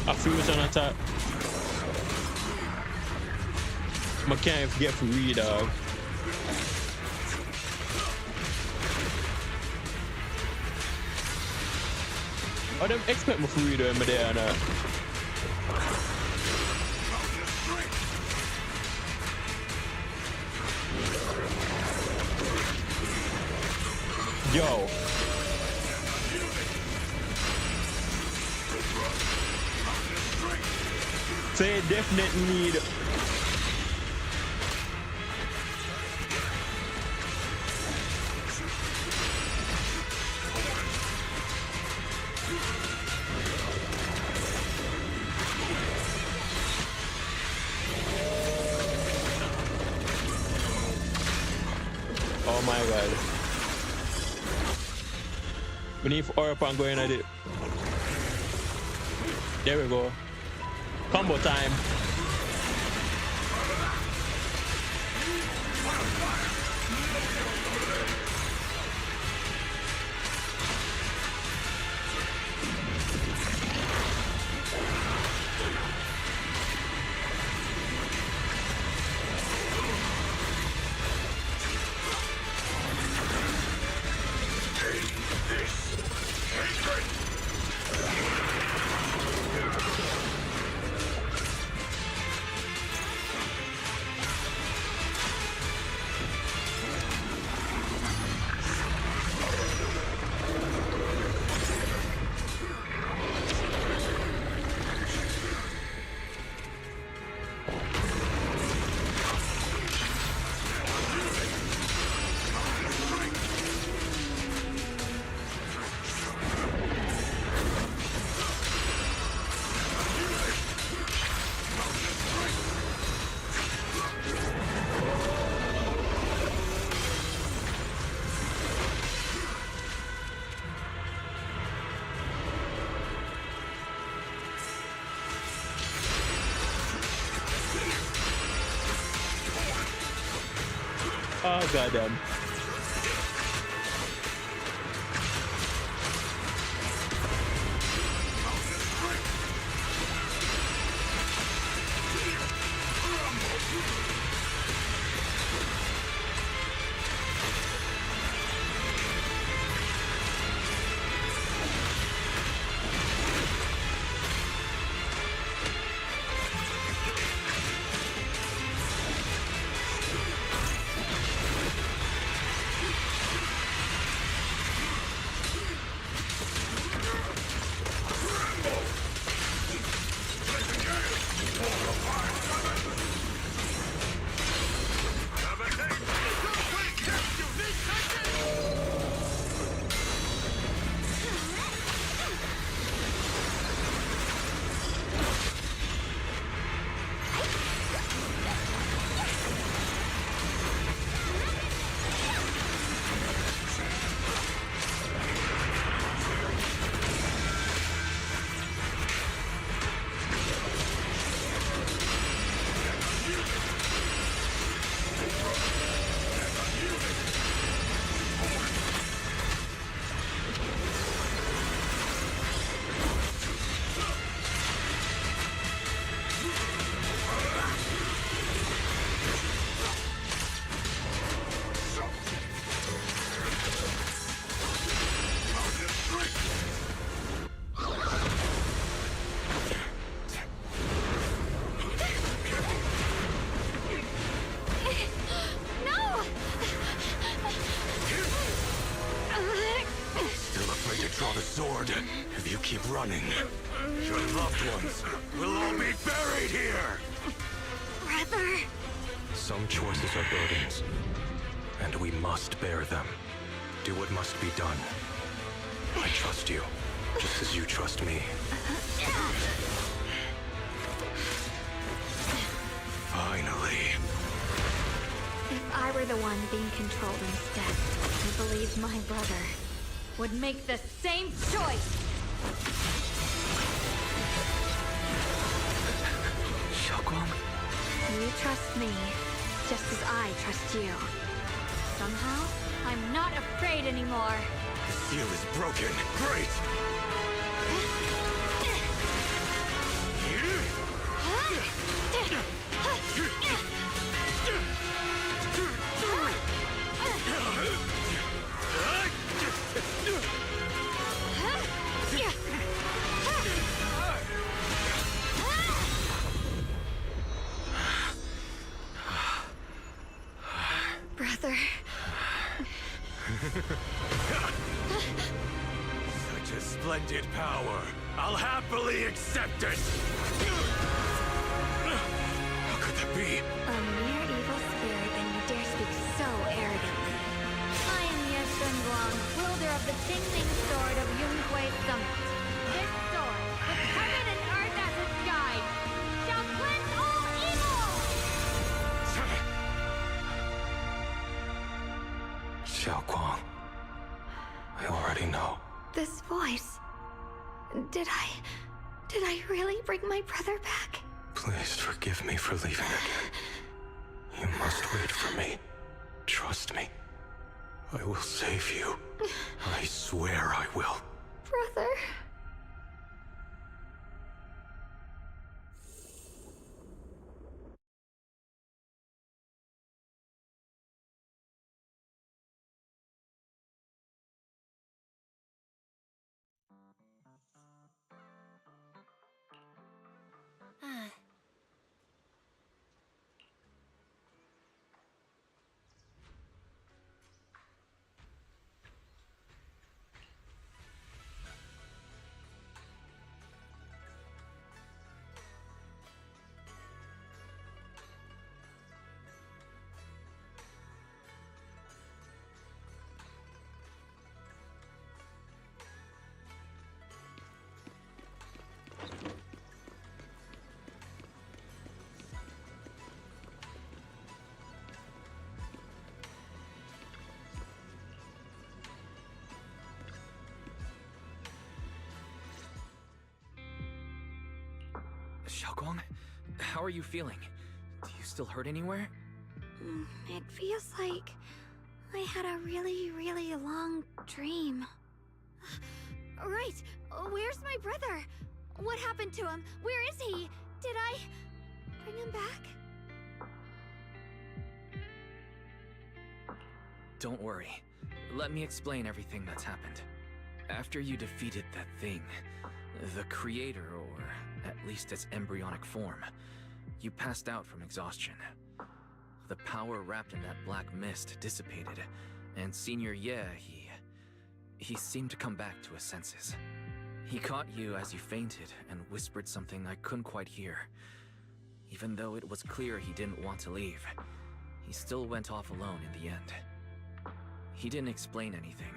A fusion attack. I can't forget to read, dog. Oh, them expect me to read when I'm there now. Yo. Say definitely need. Oh my god. We need oil pan going at it. There we go. Combo time. Oh goddamn. If you keep running, your loved ones will all be buried here! Brother! Some choices are burdens, and we must bear them. Do what must be done. I trust you, just as you trust me. Finally. If I were the one being controlled instead, I believe my brother would make the same choice! Xiaoguang? You trust me, just as I trust you. Somehow, I'm not afraid anymore. The seal is broken. Great! Brother. Such a splendid power. I'll happily accept it! How could that be? A mere evil spirit, and you dare speak so arrogantly. I am Ye Shunguang, wielder of the Qingming Sword of Yunhui Summit. This sword, with heaven and earth as its guide, shall cleanse all evil! Xiaoguang. I already know. This voice... Did I really bring my brother back? Please forgive me for leaving again. You must wait for me. Trust me. I will save you. I swear I will. Brother... Xiaoguang, how are you feeling? Do you still hurt anywhere? It feels like I had a really, really long dream. Right! Where's my brother? What happened to him? Where is he? Did I bring him back? Don't worry. Let me explain everything that's happened. After you defeated that thing, the creator, or at least its embryonic form, you passed out from exhaustion. The power wrapped in that black mist dissipated, and Senior Ye, he seemed to come back to his senses. He caught you as you fainted and whispered something I couldn't quite hear. Even though it was clear he didn't want to leave, he still went off alone in the end. He didn't explain anything.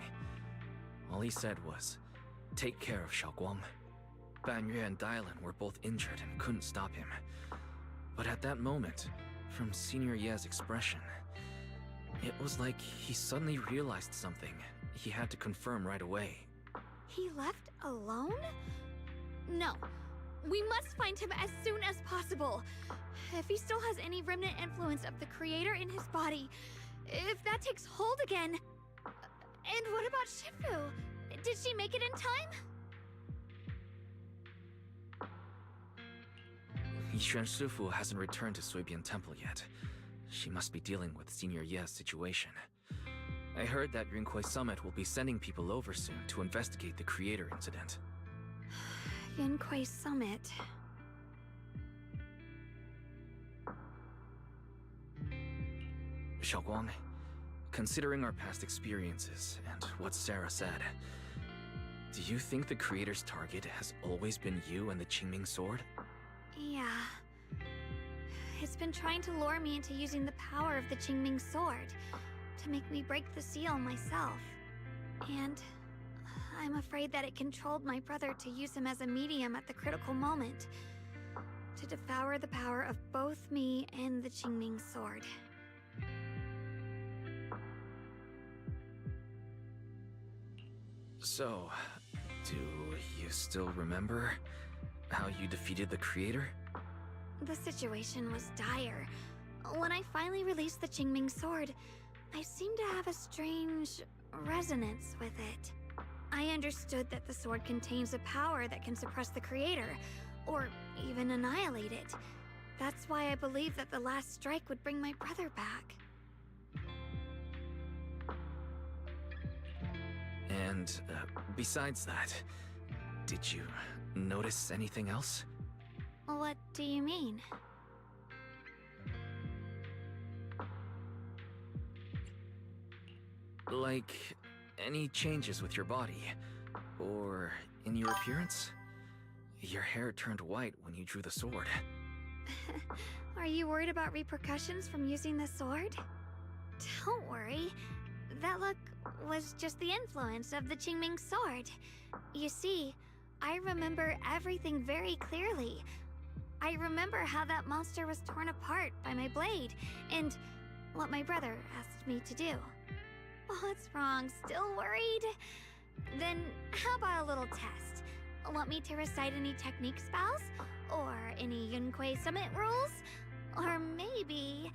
All he said was, "Take care of Xiaoguang." Banyue and Dylan were both injured and couldn't stop him. But at that moment, from Senior Ye's expression, it was like he suddenly realized something he had to confirm right away. He left alone? No. We must find him as soon as possible. If he still has any remnant influence of the creator in his body, if that takes hold again... And what about Shifu? Did she make it in time? Yixuan Shifu hasn't returned to Suibian Temple yet. She must be dealing with Senior Ye's situation. I heard that Yunhui Summit will be sending people over soon to investigate the creator incident. Yunhui Summit... Xiaoguang, considering our past experiences and what Sarah said, do you think the creator's target has always been you and the Qingming Sword? Yeah. It's been trying to lure me into using the power of the Qingming Sword to make me break the seal myself. And I'm afraid that it controlled my brother to use him as a medium at the critical moment, to devour the power of both me and the Qingming Sword. So, do you still remember how you defeated the creator? The situation was dire. When I finally released the Qingming sword, I seemed to have a strange resonance with it. I understood that the sword contains a power that can suppress the creator, or even annihilate it. That's why I believed that the last strike would bring my brother back. And besides that, did you notice anything else? What do you mean? Like, any changes with your body? Or in your appearance? Your hair turned white when you drew the sword. Are you worried about repercussions from using the sword? Don't worry. That look was just the influence of the Qingming sword. You see, I remember everything very clearly. I remember how that monster was torn apart by my blade, and what my brother asked me to do. What's wrong? Still worried? Then how about a little test? Want me to recite any technique spells? Or any Yunquei Summit rules? Or maybe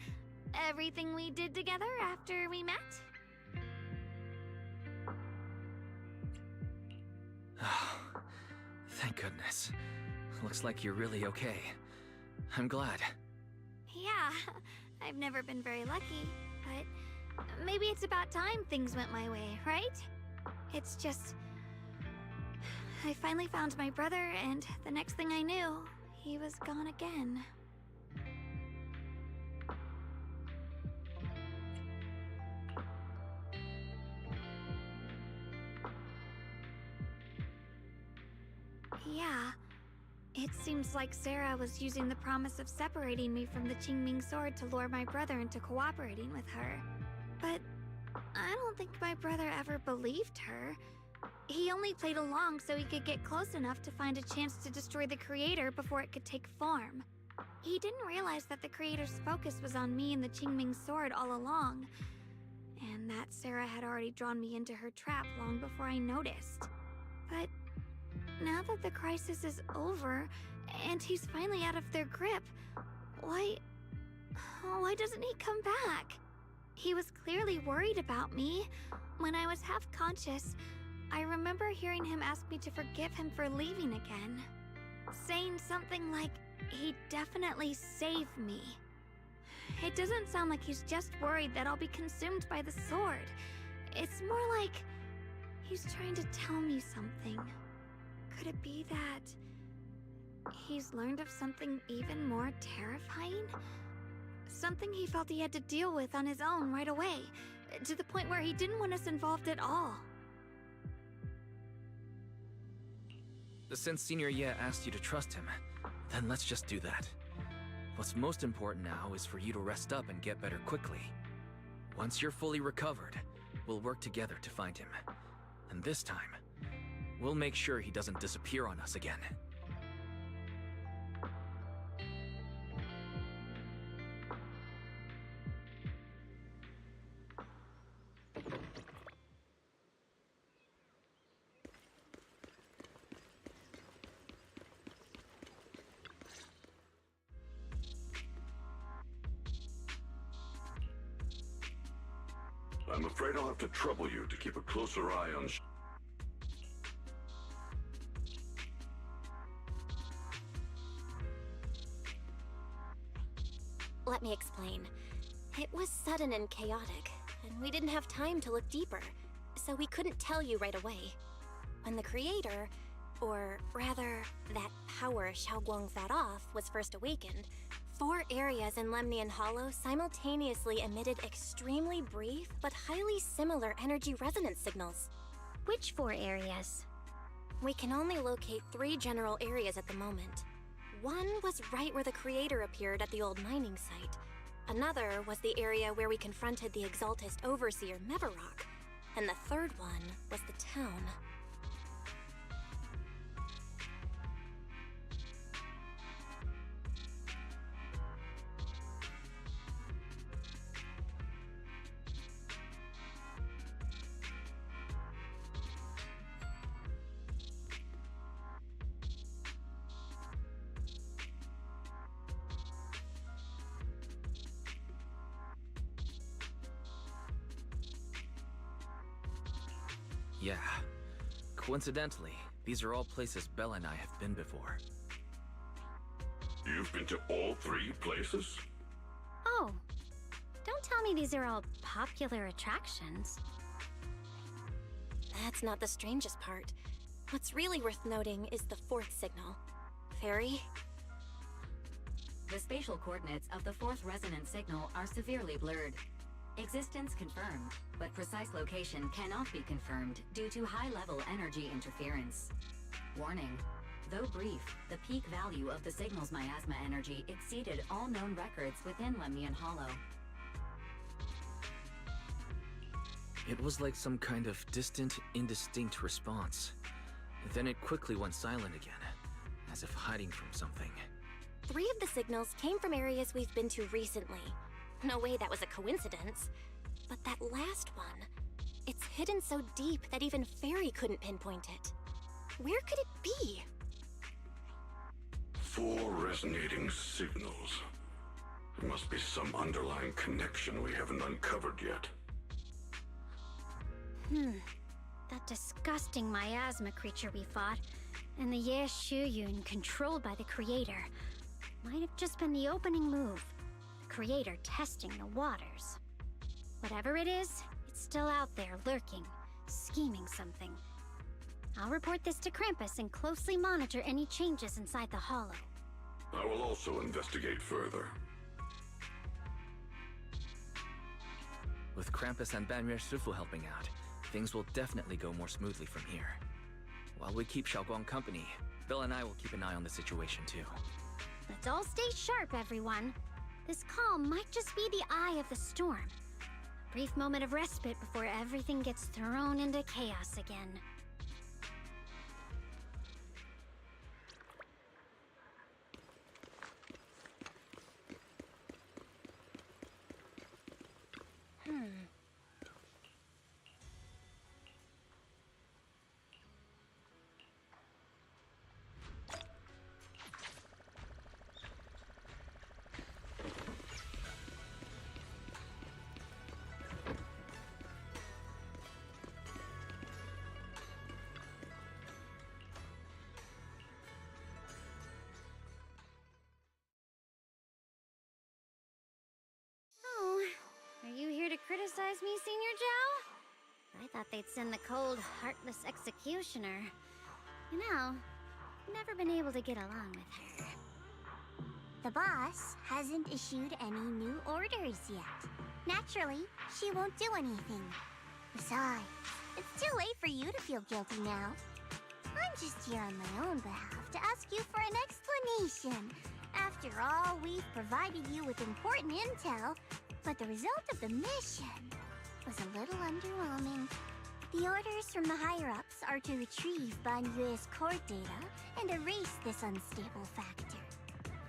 everything we did together after we met? Oh, thank goodness. Looks like you're really okay. I'm glad. Yeah, I've never been very lucky, but maybe it's about time things went my way, right? It's just... I finally found my brother, and the next thing I knew, he was gone again. Yeah. It seems like Sarah was using the promise of separating me from the Qingming sword to lure my brother into cooperating with her. But I don't think my brother ever believed her. He only played along so he could get close enough to find a chance to destroy the creator before it could take form. He didn't realize that the creator's focus was on me and the Qingming sword all along, and that Sarah had already drawn me into her trap long before I noticed. But now that the crisis is over, and he's finally out of their grip, why doesn't he come back? He was clearly worried about me. When I was half conscious, I remember hearing him ask me to forgive him for leaving again, saying something like he'd definitely save me. It doesn't sound like he's just worried that I'll be consumed by the sword. It's more like he's trying to tell me something. Could it be that he's learned of something even more terrifying? Something he felt he had to deal with on his own right away, to the point where he didn't want us involved at all. Since Senior Ye asked you to trust him, then let's just do that. What's most important now is for you to rest up and get better quickly. Once you're fully recovered, we'll work together to find him. And this time, we'll make sure he doesn't disappear on us again. I'm afraid I'll have to trouble you to keep a closer eye on... Let me explain. It was sudden and chaotic, and we didn't have time to look deeper, so we couldn't tell you right away. When the creator, or rather, that power Xiaoguang fought off, was first awakened, 4 areas in Lemnian Hollow simultaneously emitted extremely brief but highly similar energy resonance signals. Which 4 areas? We can only locate 3 general areas at the moment. One was right where the creator appeared at the old mining site. Another was the area where we confronted the Exaltist Overseer Mevarok. And the third one was the town. Yeah. Coincidentally, these are all places Bella and I have been before. You've been to all 3 places? Oh, don't tell me these are all popular attractions. That's not the strangest part. What's really worth noting is the 4th signal. Fairy? The spatial coordinates of the 4th resonance signal are severely blurred. Existence confirmed, but precise location cannot be confirmed due to high-level energy interference. Warning. Though brief, the peak value of the signal's miasma energy exceeded all known records within Lemnian Hollow. It was like some kind of distant, indistinct response. Then it quickly went silent again, as if hiding from something. 3 of the signals came from areas we've been to recently. No way that was a coincidence. But that last one, it's hidden so deep that even Fairy couldn't pinpoint it. Where could it be? 4 resonating signals. There must be some underlying connection we haven't uncovered yet. That disgusting miasma creature we fought, and the Ye Shuyun controlled by the Creator, might have just been the opening move. The Creator testing the waters. Whatever it is, it's still out there lurking, scheming something. I'll report this to Krampus and closely monitor any changes inside the Hollow. I will also investigate further. With Krampus and Banrier Shifu helping out, things will definitely go more smoothly from here. While we keep Xiaoguang company, Bella and I will keep an eye on the situation too. Let's all stay sharp, everyone. This calm might just be the eye of the storm. A brief moment of respite before everything gets thrown into chaos again. Are you here to criticize me, Senior Zhao? I thought they'd send the cold, heartless executioner. You know, never been able to get along with her. The boss hasn't issued any new orders yet. Naturally, she won't do anything. Besides, it's too late for you to feel guilty now. I'm just here on my own behalf to ask you for an explanation. After all, we've provided you with important intel, but the result of the mission was a little underwhelming. The orders from the higher-ups are to retrieve Ban Yue's core data and erase this unstable factor.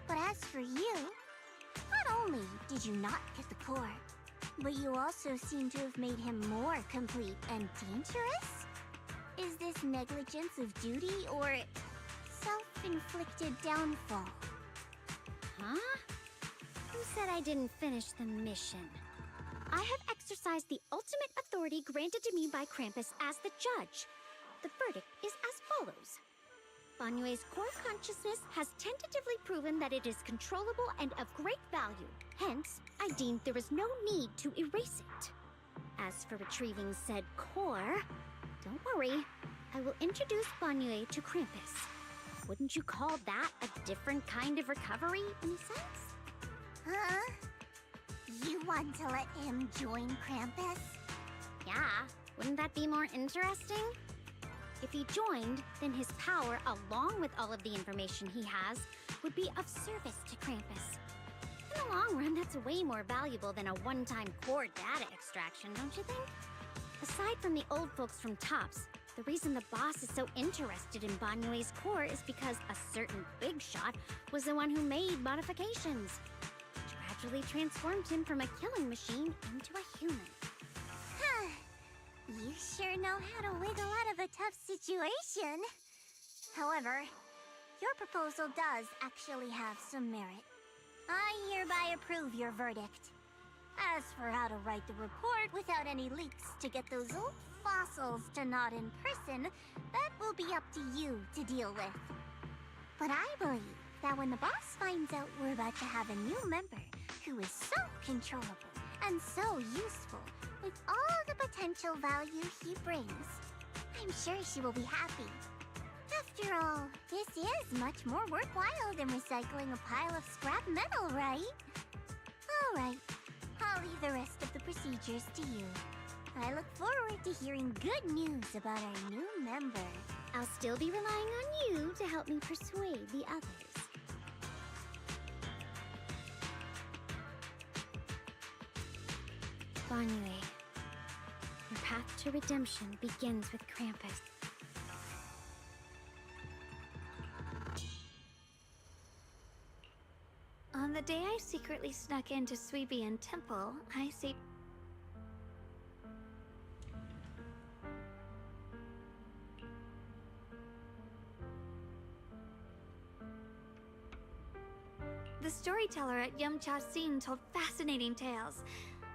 But as for you, not only did you not get the core, but you also seem to have made him more complete and dangerous? Is this negligence of duty or self-inflicted downfall? Huh? Who said I didn't finish the mission? I have exercised the ultimate authority granted to me by Krampus as the judge. The verdict is as follows. Ban Yue's core consciousness has tentatively proven that it is controllable and of great value. Hence, I deemed there is no need to erase it. As for retrieving said core, don't worry. I will introduce Ban Yue to Krampus. Wouldn't you call that a different kind of recovery, in a sense? Huh? You want to let him join Krampus? Yeah, wouldn't that be more interesting? If he joined, then his power, along with all of the information he has, would be of service to Krampus. In the long run, that's way more valuable than a one-time core data extraction, don't you think? Aside from the old folks from TOPS, the reason the boss is so interested in Ban Yue's core is because a certain big shot was the one who made modifications. Gradually transformed him from a killing machine into a human. Huh. You sure know how to wiggle out of a tough situation. However, your proposal does actually have some merit. I hereby approve your verdict. As for how to write the report without any leaks to get those old fossils to nod in person, that will be up to you to deal with. But I believe that when the boss finds out we're about to have a new member who is so controllable and so useful with all the potential value he brings, I'm sure she will be happy. After all, this is much more worthwhile than recycling a pile of scrap metal, right? Alright, I'll leave the rest of the procedures to you. I look forward to hearing good news about our new member. I'll still be relying on you to help me persuade the others. Banyue, your path to redemption begins with Krampus. On the day I secretly snuck into Suibian Temple, I see... The storyteller at Yumcha Sin told fascinating tales.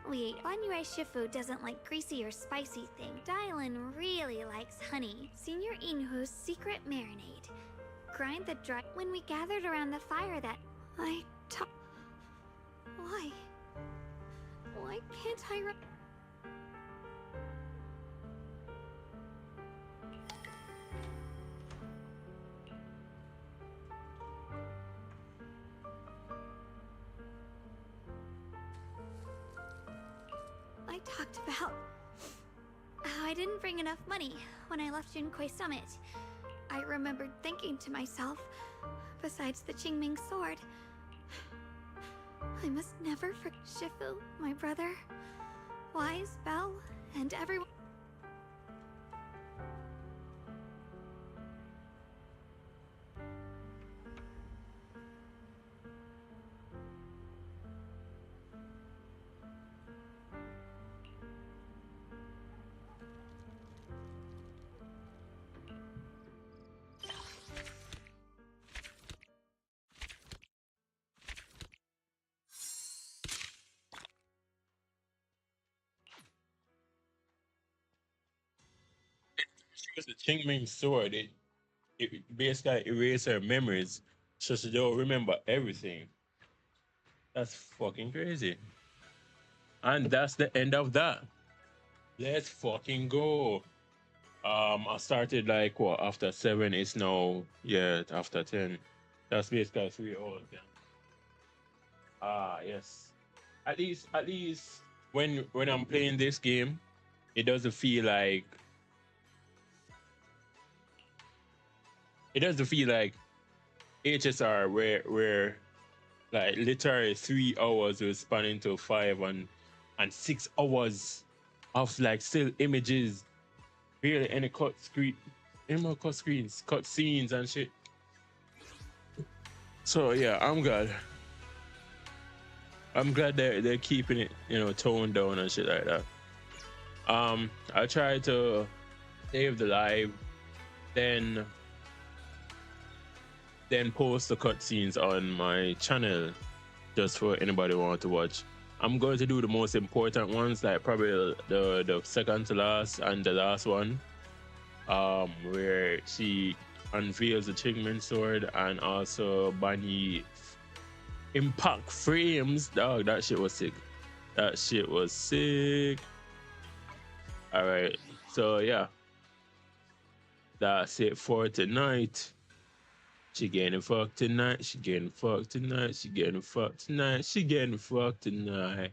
Banyue Shifu doesn't like greasy or spicy things. Dylan really likes honey. Senior Inhu's secret marinade. Grind the dry... When we gathered around the fire that... Why? Why can't I I talked about how I didn't bring enough money when I left Junkoi Summit. I remembered thinking to myself, besides the Qingming sword, I must never forget Shifu, my brother, Wise, Bell, and everyone. She was the Qingming sword. It basically erased her memories, so she don't remember everything. That's fucking crazy. And that's the end of that. Let's fucking go. I started like what after 7. It's now after 10. That's basically 3 hours. Yeah. Yes. At least when I'm playing this game, it doesn't feel like HSR where like literally 3 hours will span into 5 and 6 hours of like still images, barely any cut screens, cut scenes and shit. So yeah, I'm glad they're keeping it, toned down and shit like that. I try to save the live, then post the cutscenes on my channel just for anybody who want to watch. I'm going to do the most important ones, like probably the second to last and the last one, where she unveils the Qingming sword and also Bunny impact frames. Dog, that shit was sick. All right, so yeah, that's it for tonight. She getting fucked tonight. She getting fucked tonight. She getting fucked tonight. She getting fucked tonight.